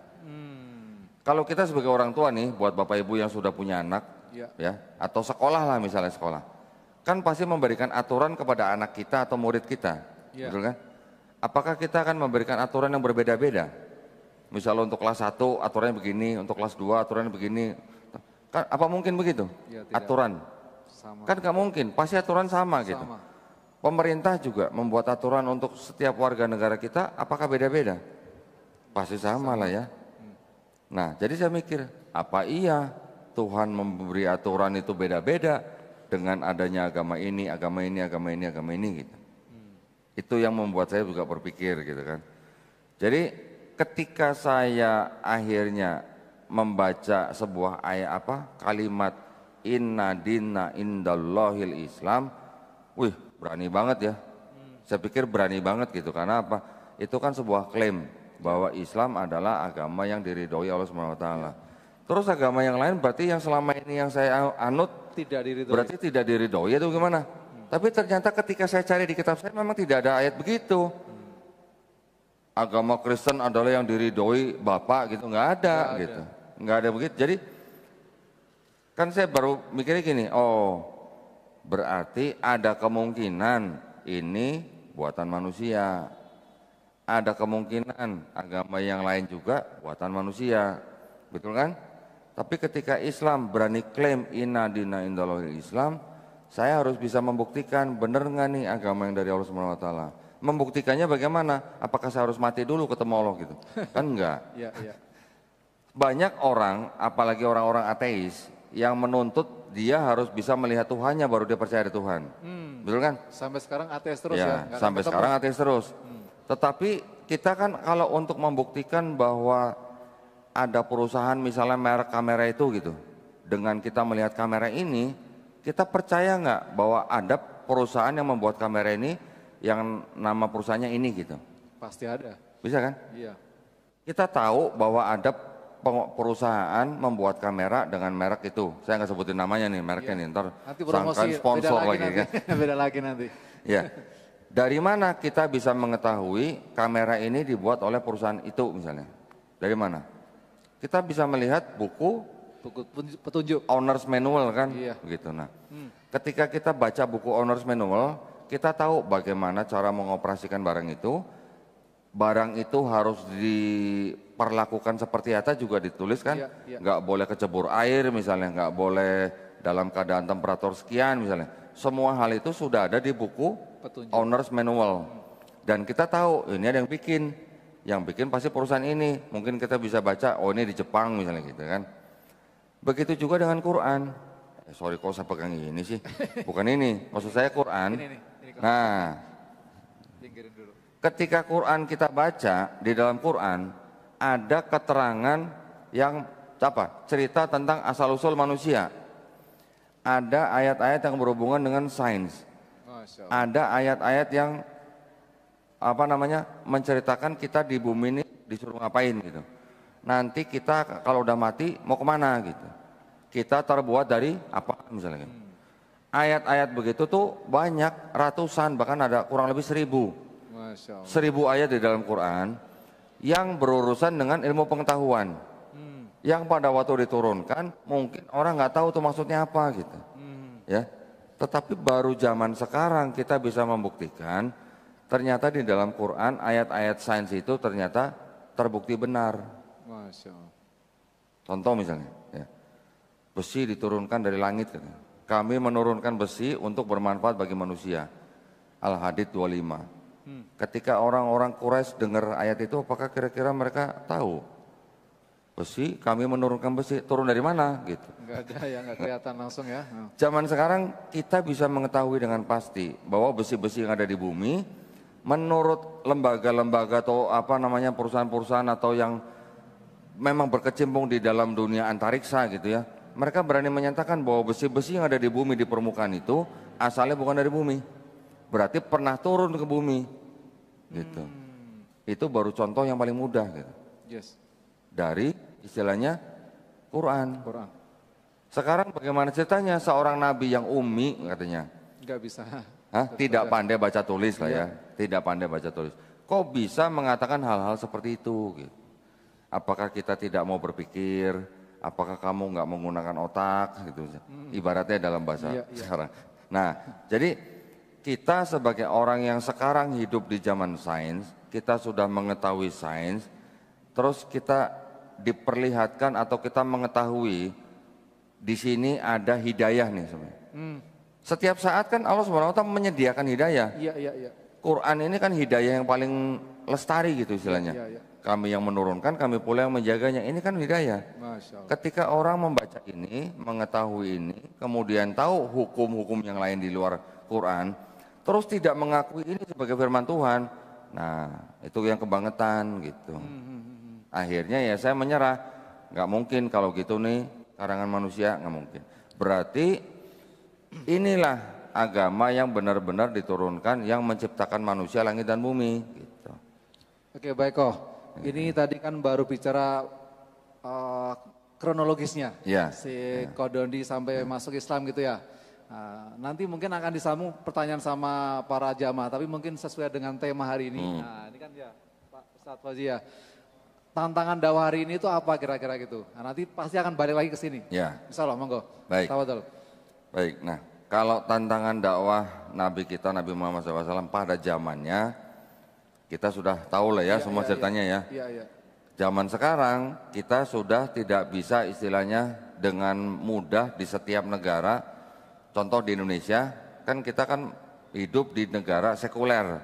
[SPEAKER 1] Kalau kita sebagai orang tua nih, buat bapak ibu yang sudah punya anak, ya, atau sekolah lah misalnya sekolah, kan pasti memberikan aturan kepada anak kita atau murid kita, betul kan? Apakah kita akan memberikan aturan yang berbeda-beda? Misalnya untuk kelas 1 aturannya begini, untuk kelas 2 aturannya begini. Kan, apa mungkin begitu? Aturan? Sama. Kan nggak mungkin, pasti aturan sama gitu. Pemerintah juga membuat aturan untuk setiap warga negara kita, apakah beda-beda? Pasti sama lah ya. Nah, jadi saya mikir, apa iya Tuhan memberi aturan itu beda-beda dengan adanya agama ini gitu. Itu yang membuat saya juga berpikir gitu kan. Jadi ketika saya akhirnya membaca sebuah ayat kalimat inna dina indallahil Islam, wih berani banget ya. Saya pikir berani banget gitu, karena apa? Itu kan sebuah klaim bahwa Islam adalah agama yang diridhoi Allah SWT. Terus agama yang lain berarti yang selama ini yang saya anut
[SPEAKER 3] Tidak diridhoi.
[SPEAKER 1] berarti tidak diridhoi itu gimana? Tapi ternyata ketika saya cari di kitab saya memang tidak ada ayat begitu. Agama Kristen adalah yang diridhoi Bapak gitu, nggak ada gitu. Nggak ada begitu. Jadi kan saya baru mikirnya gini, oh berarti ada kemungkinan ini buatan manusia. Ada kemungkinan agama yang lain juga buatan manusia. Betul kan? Tapi ketika Islam berani klaim inna dina indallahil Islam, saya harus bisa membuktikan benar nggak nih agama yang dari Allah Subhanahu wa taala. Membuktikannya bagaimana? Apakah saya harus mati dulu ketemu Allah gitu? Kan enggak. Banyak orang, apalagi orang-orang ateis, yang menuntut dia harus bisa melihat Tuhannya baru dia percaya ada Tuhan. Betul kan?
[SPEAKER 3] Sampai sekarang ateis terus
[SPEAKER 1] Ya,
[SPEAKER 3] ya? Nggak
[SPEAKER 1] sampai
[SPEAKER 3] ketemu.
[SPEAKER 1] sekarang ateis terus. Tetapi kita kan kalau untuk membuktikan bahwa ada perusahaan misalnya merek kamera itu gitu, dengan kita melihat kamera ini, kita percaya nggak bahwa ada perusahaan yang membuat kamera ini yang nama perusahaannya ini gitu?
[SPEAKER 3] Pasti ada.
[SPEAKER 1] Bisa kan?
[SPEAKER 3] Iya.
[SPEAKER 1] Kita tahu bahwa ada perusahaan membuat kamera dengan merek itu. Saya nggak sebutin namanya nih, mereknya nih, ntar
[SPEAKER 3] Nanti promosi
[SPEAKER 1] sangkan sponsor
[SPEAKER 3] beda
[SPEAKER 1] lagi
[SPEAKER 3] nanti.
[SPEAKER 1] kan.
[SPEAKER 3] Beda lagi nanti.
[SPEAKER 1] Ya, dari mana kita bisa mengetahui kamera ini dibuat oleh perusahaan itu misalnya? Dari mana? Kita bisa melihat buku
[SPEAKER 3] Buku petunjuk.
[SPEAKER 1] owner's manual kan,
[SPEAKER 3] Iya.
[SPEAKER 1] begitu. Nah, ketika kita baca buku owner's manual, kita tahu bagaimana cara mengoperasikan barang itu. Barang itu harus diperlakukan seperti apa juga ditulis kan,
[SPEAKER 3] Iya.
[SPEAKER 1] nggak boleh kecebur air misalnya, nggak boleh dalam keadaan temperatur sekian misalnya. Semua hal itu sudah ada di buku
[SPEAKER 3] Petunjuk.
[SPEAKER 1] owner's manual. Dan kita tahu ini ada yang bikin pasti perusahaan ini. Mungkin kita bisa baca, oh ini di Jepang misalnya gitu kan. Begitu juga dengan Quran. Sorry kok saya pegang ini sih, bukan ini, maksud saya Quran.
[SPEAKER 3] Ini
[SPEAKER 1] Nah,
[SPEAKER 3] pinggirin dulu.
[SPEAKER 1] ketika Quran kita baca, di dalam Quran ada keterangan yang cerita tentang asal-usul manusia. Ada ayat-ayat yang berhubungan dengan sains.
[SPEAKER 3] Masya Allah.
[SPEAKER 1] Ada ayat-ayat yang menceritakan kita di bumi ini disuruh ngapain gitu. Nanti kita kalau udah mati mau kemana gitu. Kita terbuat dari apa misalnya gitu. Ayat-ayat begitu tuh banyak, ratusan, bahkan ada kurang lebih 1000.
[SPEAKER 3] Masya Allah.
[SPEAKER 1] 1000 ayat di dalam Quran yang berurusan dengan ilmu pengetahuan. Yang pada waktu diturunkan mungkin orang nggak tahu tuh maksudnya apa gitu. Ya. Tetapi baru zaman sekarang kita bisa membuktikan ternyata di dalam Quran ayat-ayat sains itu ternyata terbukti benar.
[SPEAKER 3] Masya Allah.
[SPEAKER 1] Contoh misalnya, ya, besi diturunkan dari langit. Kami menurunkan besi untuk bermanfaat bagi manusia. Al-Hadid 25. Ketika orang-orang Quraisy dengar ayat itu, apakah kira-kira mereka tahu? Besi, kami menurunkan besi, turun dari mana? Gitu.
[SPEAKER 3] Enggak ada ya, enggak kelihatan langsung ya.
[SPEAKER 1] Zaman sekarang kita bisa mengetahui dengan pasti bahwa besi-besi yang ada di bumi, menurut lembaga-lembaga atau perusahaan-perusahaan atau yang memang berkecimpung di dalam dunia antariksa gitu ya, mereka berani menyatakan bahwa besi-besi yang ada di bumi di permukaan itu asalnya bukan dari bumi, berarti pernah turun ke bumi, gitu. Itu baru contoh yang paling mudah gitu.
[SPEAKER 3] Yes.
[SPEAKER 1] Dari istilahnya Quran.
[SPEAKER 3] Quran.
[SPEAKER 1] Sekarang bagaimana ceritanya seorang nabi yang ummi katanya?
[SPEAKER 3] Enggak bisa.
[SPEAKER 1] Tidak pandai baca tulis lah ya, tidak pandai baca tulis. Kok bisa mengatakan hal-hal seperti itu? Gitu. Apakah kita tidak mau berpikir? Apakah kamu nggak menggunakan otak? Gitu. Ibaratnya dalam bahasa sekarang. Nah, jadi kita sebagai orang yang sekarang hidup di zaman sains, kita sudah mengetahui sains, terus kita diperlihatkan atau kita mengetahui di sini ada hidayah nih sebenarnya. Setiap saat kan Allah SWT menyediakan hidayah.
[SPEAKER 3] Iya.
[SPEAKER 1] Quran ini kan hidayah yang paling lestari gitu istilahnya.
[SPEAKER 3] Iya.
[SPEAKER 1] Kami yang menurunkan, kami pula yang menjaganya. Ini kan hidayah.
[SPEAKER 3] Masya Allah.
[SPEAKER 1] Ketika orang membaca ini, mengetahui ini, kemudian tahu hukum-hukum yang lain di luar Quran, terus tidak mengakui ini sebagai firman Tuhan, nah itu yang kebangetan gitu. Akhirnya ya saya menyerah, nggak mungkin kalau gitu nih karangan manusia, nggak mungkin. Berarti inilah agama yang benar-benar diturunkan, yang menciptakan manusia, langit dan bumi. Gitu.
[SPEAKER 3] Oke baik kok, ini tadi kan baru bicara kronologisnya, si Kodondi sampai masuk Islam gitu ya. Nanti mungkin akan disambung pertanyaan sama para jamaah, tapi mungkin sesuai dengan tema hari ini. Nah ini kan ya Pak Ustadz Fauzi ya, tantangan dakwah hari ini itu apa kira-kira gitu. Nah, nanti pasti akan balik lagi ke sini.
[SPEAKER 1] Ya.
[SPEAKER 3] Insya Allah, monggo.
[SPEAKER 1] Baik.
[SPEAKER 3] Tafadhol.
[SPEAKER 1] Baik, nah kalau tantangan dakwah Nabi kita, Nabi Muhammad SAW pada zamannya, kita sudah tahu lah ya semua ceritanya ya.
[SPEAKER 3] Iya.
[SPEAKER 1] Zaman sekarang kita sudah tidak bisa istilahnya dengan mudah di setiap negara. Contoh di Indonesia, kan kita kan hidup di negara sekuler,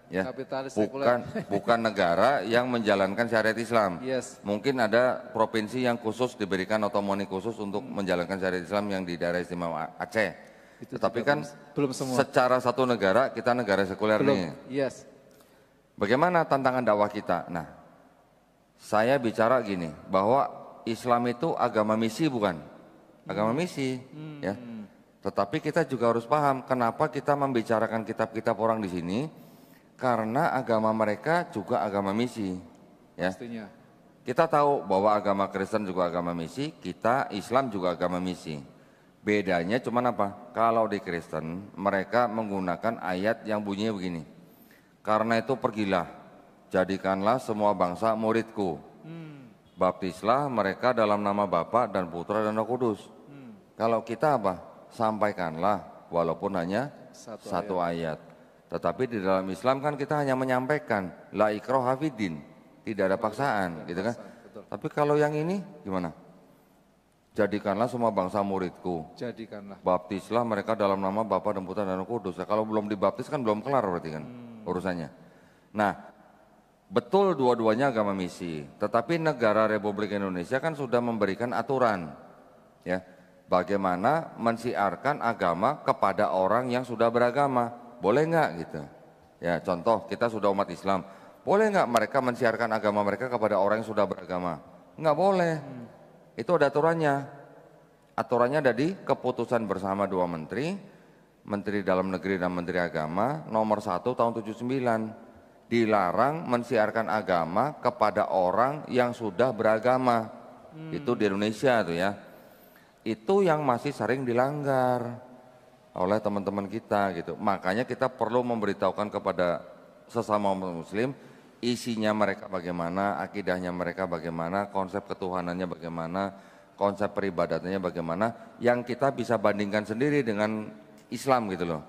[SPEAKER 1] ya,
[SPEAKER 3] Kapitalis sekuler.
[SPEAKER 1] bukan negara yang menjalankan syariat Islam.
[SPEAKER 3] Yes.
[SPEAKER 1] Mungkin ada provinsi yang khusus diberikan otonomi khusus untuk menjalankan syariat Islam yang di daerah istimewa Aceh. Tetapi kan
[SPEAKER 3] belum semua.
[SPEAKER 1] secara satu negara, kita negara sekuler
[SPEAKER 3] Belum.
[SPEAKER 1] nih.
[SPEAKER 3] Yes.
[SPEAKER 1] Bagaimana tantangan dakwah kita? Nah, saya bicara gini, bahwa Islam itu agama misi bukan? Agama misi, ya. Tetapi kita juga harus paham kenapa kita membicarakan kitab-kitab orang di sini, karena agama mereka juga agama misi, ya.
[SPEAKER 3] Pastinya.
[SPEAKER 1] Kita tahu bahwa agama Kristen juga agama misi, kita Islam juga agama misi. Bedanya cuma apa? Kalau di Kristen mereka menggunakan ayat yang bunyinya begini. Karena itu pergilah, jadikanlah semua bangsa muridku. Baptislah mereka dalam nama Bapa dan Putra dan Roh Kudus. Kalau kita apa? Sampaikanlah walaupun hanya satu ayat. Tetapi di dalam Islam kan kita hanya menyampaikan la ikraha fiddin, tidak ada paksaan, gitu kan? Tapi kalau yang ini gimana? Jadikanlah semua bangsa muridku.
[SPEAKER 3] Jadikanlah.
[SPEAKER 1] Baptislah mereka dalam nama Bapa dan Putra dan Roh Kudus. Nah, kalau belum dibaptis kan belum kelar berarti kan urusannya. Nah, betul dua-duanya agama misi. Tetapi negara Republik Indonesia kan sudah memberikan aturan, ya, bagaimana mensiarkan agama kepada orang yang sudah beragama. Boleh nggak gitu? Ya, contoh kita sudah umat Islam. Boleh nggak mereka mensiarkan agama mereka kepada orang yang sudah beragama? Nggak boleh. Itu ada aturannya. Aturannya ada di keputusan bersama dua menteri, Menteri Dalam Negeri dan Menteri Agama nomor 1 tahun 79. Dilarang mensiarkan agama kepada orang yang sudah beragama. Itu di Indonesia tuh ya. Itu yang masih sering dilanggar oleh teman-teman kita gitu. Makanya kita perlu memberitahukan kepada sesama umat muslim isinya mereka bagaimana, akidahnya mereka bagaimana, konsep ketuhanannya bagaimana, konsep peribadatannya bagaimana, yang kita bisa bandingkan sendiri dengan Islam gitu loh.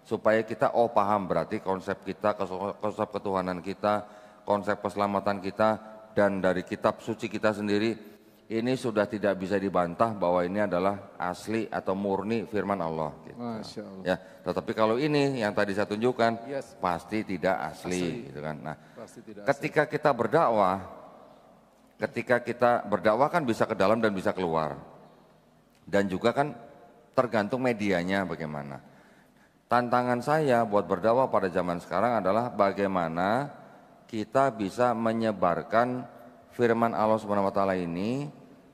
[SPEAKER 1] Supaya kita paham berarti konsep kita, konsep ketuhanan kita, konsep keselamatan kita, dan dari kitab suci kita sendiri, ini sudah tidak bisa dibantah bahwa ini adalah asli atau murni firman Allah. Gitu.
[SPEAKER 3] Masya Allah.
[SPEAKER 1] Ya, tetapi kalau ini yang tadi saya tunjukkan, pasti tidak asli. Gitu kan. Nah,
[SPEAKER 3] Pasti tidak
[SPEAKER 1] ketika kita berdakwah kan bisa ke dalam dan bisa keluar. Dan juga kan tergantung medianya bagaimana. Tantangan saya buat berdakwah pada zaman sekarang adalah bagaimana kita bisa menyebarkan firman Allah Subhanahu wa taala ini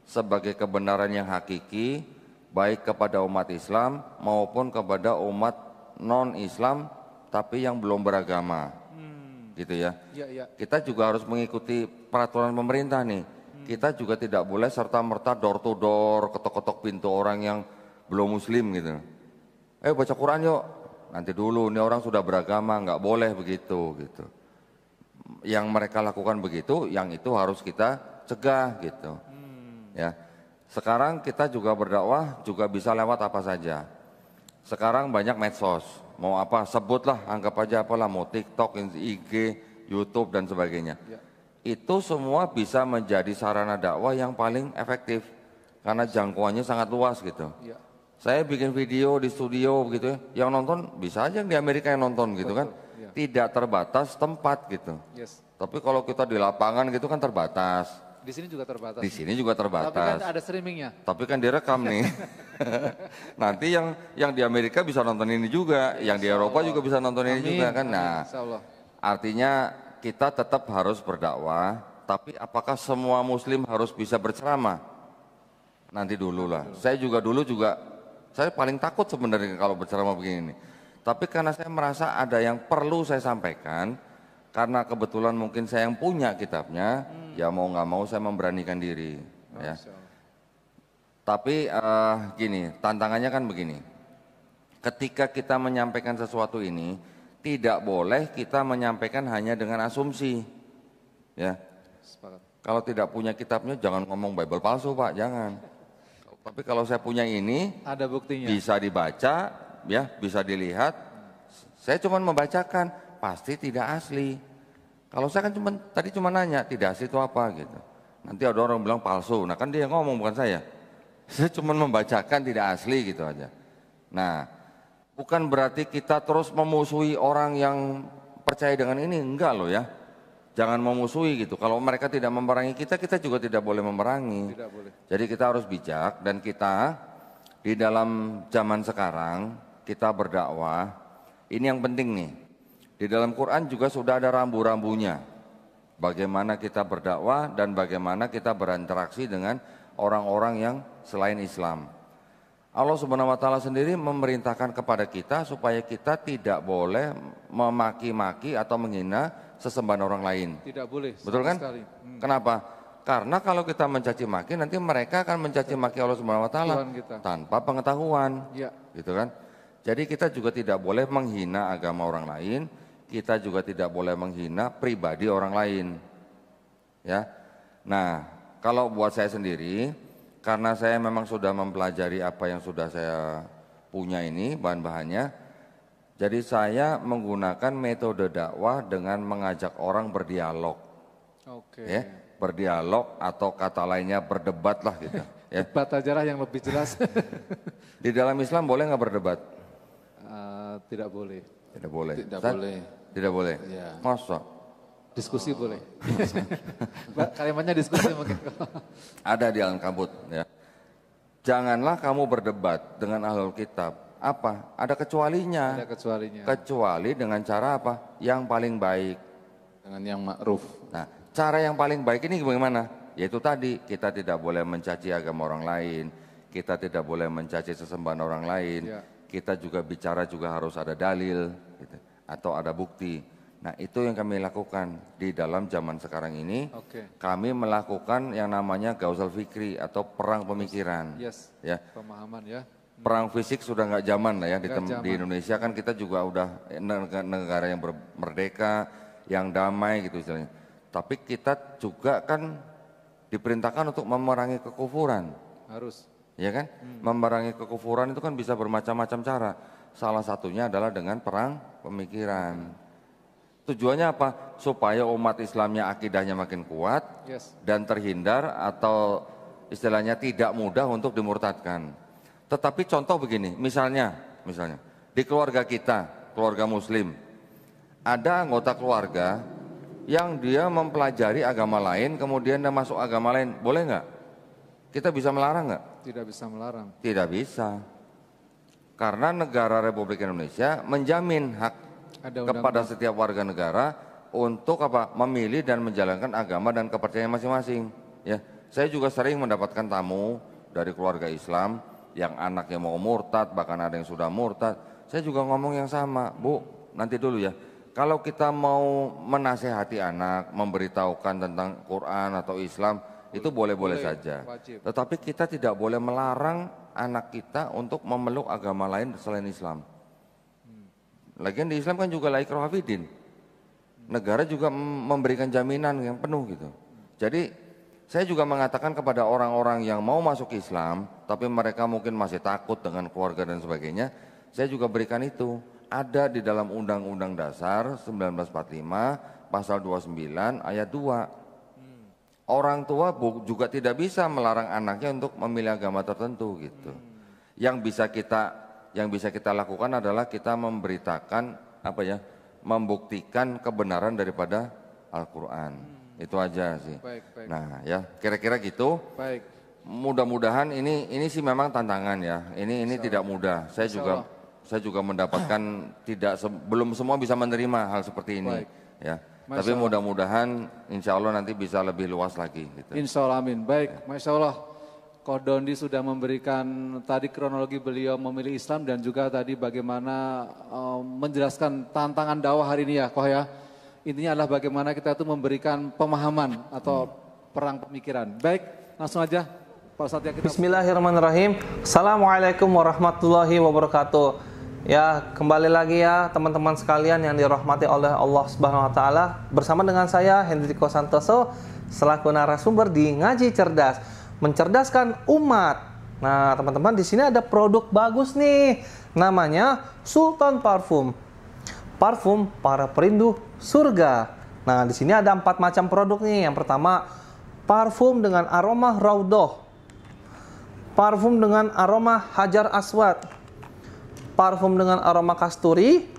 [SPEAKER 1] sebagai kebenaran yang hakiki baik kepada umat Islam maupun kepada umat non-Islam tapi yang belum beragama. Gitu ya. Kita juga harus mengikuti peraturan pemerintah nih. Kita juga tidak boleh serta-merta door to door, ketok-ketok pintu orang yang belum muslim gitu. Baca Quran yuk. Nanti dulu ini orang sudah beragama, nggak boleh begitu gitu. Yang mereka lakukan begitu, yang itu harus kita cegah gitu. Ya. Sekarang kita juga berdakwah juga bisa lewat apa saja. Sekarang banyak medsos, mau apa sebutlah, anggap aja apalah, mau TikTok, IG, YouTube dan sebagainya. Itu semua bisa menjadi sarana dakwah yang paling efektif karena jangkauannya sangat luas gitu. Saya bikin video di studio begitu ya, yang nonton bisa aja yang di Amerika yang nonton gitu kan. Tidak terbatas tempat gitu. Tapi kalau kita di lapangan gitu kan terbatas.
[SPEAKER 3] Di sini juga terbatas.
[SPEAKER 1] Di sini juga terbatas.
[SPEAKER 3] Tapi kan ada streamingnya.
[SPEAKER 1] Tapi kan direkam nih. Nanti yang di Amerika bisa nonton ini juga, yang di Eropa juga bisa nonton ini juga kan. Nah, artinya kita tetap harus berdakwah, tapi apakah semua muslim harus bisa berceramah? Nanti dulu lah. Saya juga dulu saya paling takut sebenarnya kalau berceramah begini. Tapi karena saya merasa ada yang perlu saya sampaikan, karena kebetulan mungkin saya yang punya kitabnya, ya mau nggak mau saya memberanikan diri. Ya. Tapi gini, tantangannya kan begini. Ketika kita menyampaikan sesuatu ini, tidak boleh kita menyampaikan hanya dengan asumsi. Ya. Kalau tidak punya kitabnya, jangan ngomong Bible palsu, Pak, jangan. Tapi kalau saya punya ini,
[SPEAKER 3] ada buktinya.
[SPEAKER 1] Bisa dibaca, ya, bisa dilihat. Saya cuma membacakan, pasti tidak asli. Kalau saya kan tadi cuma nanya, tidak asli itu apa gitu. Nanti ada orang bilang palsu, nah kan dia yang ngomong bukan saya. Saya cuma membacakan tidak asli gitu aja. Nah, bukan berarti kita terus memusuhi orang yang percaya dengan ini, enggak loh ya. Jangan memusuhi gitu. Kalau mereka tidak memerangi kita, kita juga tidak boleh memerangi.
[SPEAKER 3] Tidak boleh.
[SPEAKER 1] Jadi kita harus bijak dan kita di dalam zaman sekarang kita berdakwah. Ini yang penting nih. Di dalam Quran juga sudah ada rambu-rambunya. Bagaimana kita berdakwah dan bagaimana kita berinteraksi dengan orang-orang yang selain Islam. Allah Subhanahu wa taala sendiri memerintahkan kepada kita supaya kita tidak boleh memaki-maki atau menghina sesembahan orang lain.
[SPEAKER 3] Tidak boleh.
[SPEAKER 1] Betul kan? Kenapa? Karena kalau kita mencaci maki nanti mereka akan mencaci maki Allah Subhanahu wa taala tanpa pengetahuan.
[SPEAKER 3] Ya.
[SPEAKER 1] Gitu kan? Jadi kita juga tidak boleh menghina agama orang lain, kita juga tidak boleh menghina pribadi orang lain. Ya. Nah, kalau buat saya sendiri, karena saya memang sudah mempelajari apa yang sudah saya punya ini, bahan-bahannya, jadi saya menggunakan metode dakwah dengan mengajak orang berdialog.
[SPEAKER 3] Oke.
[SPEAKER 1] Ya, berdialog atau kata lainnya berdebat lah gitu. Ya.
[SPEAKER 3] Debat aja lah yang lebih jelas.
[SPEAKER 1] Di dalam Islam boleh nggak berdebat?
[SPEAKER 3] Tidak boleh.
[SPEAKER 1] Tidak boleh.
[SPEAKER 2] Tidak boleh.
[SPEAKER 1] Tidak boleh.
[SPEAKER 2] Ya.
[SPEAKER 1] Masa?
[SPEAKER 3] Diskusi boleh. Kalimatnya diskusi mungkin.
[SPEAKER 1] Ada di Al-Ankabut ya. Janganlah kamu berdebat dengan ahlul kitab. Apa? Ada kecualinya.
[SPEAKER 3] Ada kecualinya.
[SPEAKER 1] Kecuali dengan cara apa? Yang paling baik.
[SPEAKER 2] Dengan yang ma'ruf.
[SPEAKER 1] Nah, cara yang paling baik ini bagaimana? Yaitu tadi, kita tidak boleh mencaci agama orang lain, kita tidak boleh mencaci sesembahan orang lain,
[SPEAKER 3] Ya.
[SPEAKER 1] kita juga bicara juga harus ada dalil, gitu, atau ada bukti. Nah, itu yang kami lakukan di dalam zaman sekarang ini.
[SPEAKER 3] Oke.
[SPEAKER 1] Kami melakukan yang namanya gauzal fikri atau perang pemikiran.
[SPEAKER 3] Yes.
[SPEAKER 1] Ya.
[SPEAKER 3] Pemahaman ya.
[SPEAKER 1] Perang fisik sudah nggak zaman lah ya di
[SPEAKER 3] Nggak
[SPEAKER 1] di Indonesia kan kita juga udah negara yang merdeka, yang damai gitu istilahnya. Tapi kita juga kan diperintahkan untuk memerangi kekufuran.
[SPEAKER 3] Harus.
[SPEAKER 1] Ya kan? Memerangi kekufuran itu kan bisa bermacam-macam cara. Salah satunya adalah dengan perang pemikiran. Tujuannya apa? Supaya umat Islamnya akidahnya makin kuat
[SPEAKER 3] Yes.
[SPEAKER 1] dan terhindar atau istilahnya tidak mudah untuk dimurtadkan. Tetapi contoh begini, misalnya di keluarga kita, keluarga muslim, ada anggota keluarga yang dia mempelajari agama lain, kemudian dia masuk agama lain, boleh nggak? Kita bisa melarang nggak?
[SPEAKER 3] Tidak bisa melarang.
[SPEAKER 1] Tidak bisa. Karena negara Republik Indonesia menjamin hak kepada setiap warga negara untuk apa? Memilih dan menjalankan agama dan kepercayaan masing-masing. Ya, saya juga sering mendapatkan tamu dari keluarga Islam yang anaknya mau murtad, bahkan ada yang sudah murtad. Saya juga ngomong yang sama, Bu, nanti dulu ya. Kalau kita mau menasehati anak, memberitahukan tentang Quran atau Islam, itu boleh-boleh saja.
[SPEAKER 3] Wajib.
[SPEAKER 1] Tetapi kita tidak boleh melarang anak kita untuk memeluk agama lain selain Islam. Lagian di Islam kan juga la ikraha fiddin. Negara juga memberikan jaminan yang penuh gitu. Jadi saya juga mengatakan kepada orang-orang yang mau masuk Islam, tapi mereka mungkin masih takut dengan keluarga dan sebagainya, saya juga berikan itu. Ada di dalam Undang-Undang Dasar 1945 pasal 29 ayat 2. Orang tua juga tidak bisa melarang anaknya untuk memilih agama tertentu gitu. Yang bisa kita lakukan adalah kita memberitakan membuktikan kebenaran daripada Al-Qur'an. Itu aja sih.
[SPEAKER 3] Baik.
[SPEAKER 1] Nah, ya kira-kira gitu.
[SPEAKER 3] Baik.
[SPEAKER 1] Mudah-mudahan ini sih memang tantangan ya. Ini tidak mudah. Saya juga mendapatkan belum semua bisa menerima hal seperti ini.
[SPEAKER 3] Baik.
[SPEAKER 1] Ya. Tapi mudah-mudahan insya Allah nanti bisa lebih luas lagi. Gitu.
[SPEAKER 3] Insya Allah, amin. Baik, Masya Allah. Koh Dondi sudah memberikan tadi kronologi beliau memilih Islam dan juga tadi bagaimana menjelaskan tantangan dakwah hari ini ya, Koh ya. Intinya adalah bagaimana kita itu memberikan pemahaman atau perang pemikiran. Baik, langsung aja.
[SPEAKER 5] Bismillahirrahmanirrahim. Assalamualaikum warahmatullahi wabarakatuh. Ya, kembali lagi ya teman-teman sekalian yang dirahmati oleh Allah Subhanahu wa taala. Bersama dengan saya Hendriko Santoso selaku narasumber di Ngaji Cerdas, mencerdaskan umat. Nah, teman-teman di sini ada produk bagus nih. Namanya Sultan Parfum. Parfum para perindu surga. Nah, di sini ada 4 macam produk nih. Yang pertama, parfum dengan aroma Raudhah. Parfum dengan aroma Hajar Aswad. Parfum dengan aroma kasturi.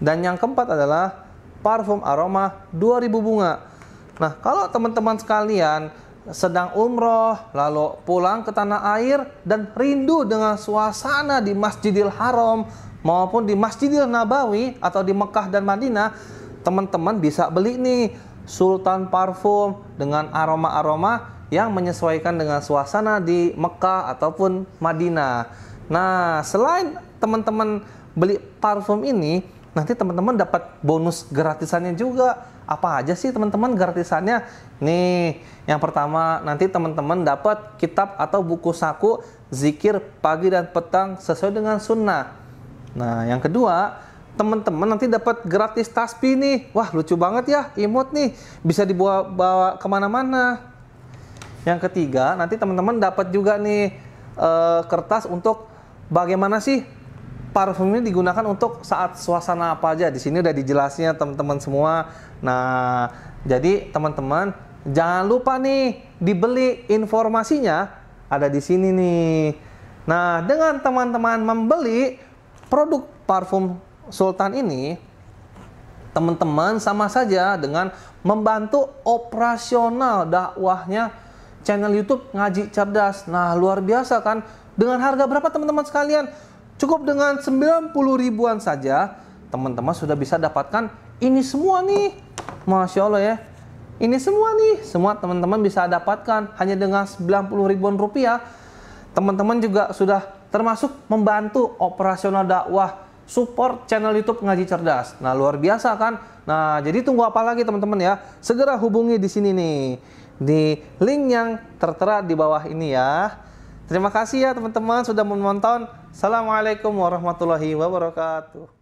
[SPEAKER 5] Dan yang keempat adalah parfum aroma 2000 bunga. Nah, kalau teman-teman sekalian sedang umroh, lalu pulang ke tanah air dan rindu dengan suasana di Masjidil Haram maupun di Masjidil Nabawi atau di Mekah dan Madinah, teman-teman bisa beli nih Sultan Parfum dengan aroma-aroma yang menyesuaikan dengan suasana di Mekah ataupun Madinah. Nah, selain teman-teman beli parfum ini, nanti teman-teman dapat bonus gratisannya juga. Apa aja sih teman-teman gratisannya? Nih, yang pertama nanti teman-teman dapat kitab atau buku saku zikir pagi dan petang sesuai dengan sunnah. Nah, yang kedua, teman-teman nanti dapat gratis tasbih nih. Wah, lucu banget ya, imut nih, bisa dibawa kemana-mana. Yang ketiga, nanti teman-teman dapat juga nih kertas untuk bagaimana sih parfum ini digunakan untuk saat suasana apa aja. Di sini udah dijelasnya teman-teman semua. Nah, jadi teman-teman jangan lupa nih dibeli, informasinya ada di sini nih. Nah, dengan teman-teman membeli produk parfum Sultan ini, teman-teman sama saja dengan membantu operasional dakwahnya channel YouTube Ngaji Cerdas. Nah, luar biasa kan? Dengan harga berapa teman-teman sekalian? Cukup dengan 90 ribuan saja, teman-teman sudah bisa dapatkan ini semua nih. Masya Allah ya. Ini semua nih, semua teman-teman bisa dapatkan hanya dengan 90 ribuan rupiah. Teman-teman juga sudah termasuk membantu operasional dakwah, support channel YouTube Ngaji Cerdas. Nah, luar biasa kan? Nah, jadi tunggu apa lagi teman-teman ya? Segera hubungi di sini nih, di link yang tertera di bawah ini ya. Terima kasih ya teman-teman sudah menonton. Assalamualaikum warahmatullahi wabarakatuh.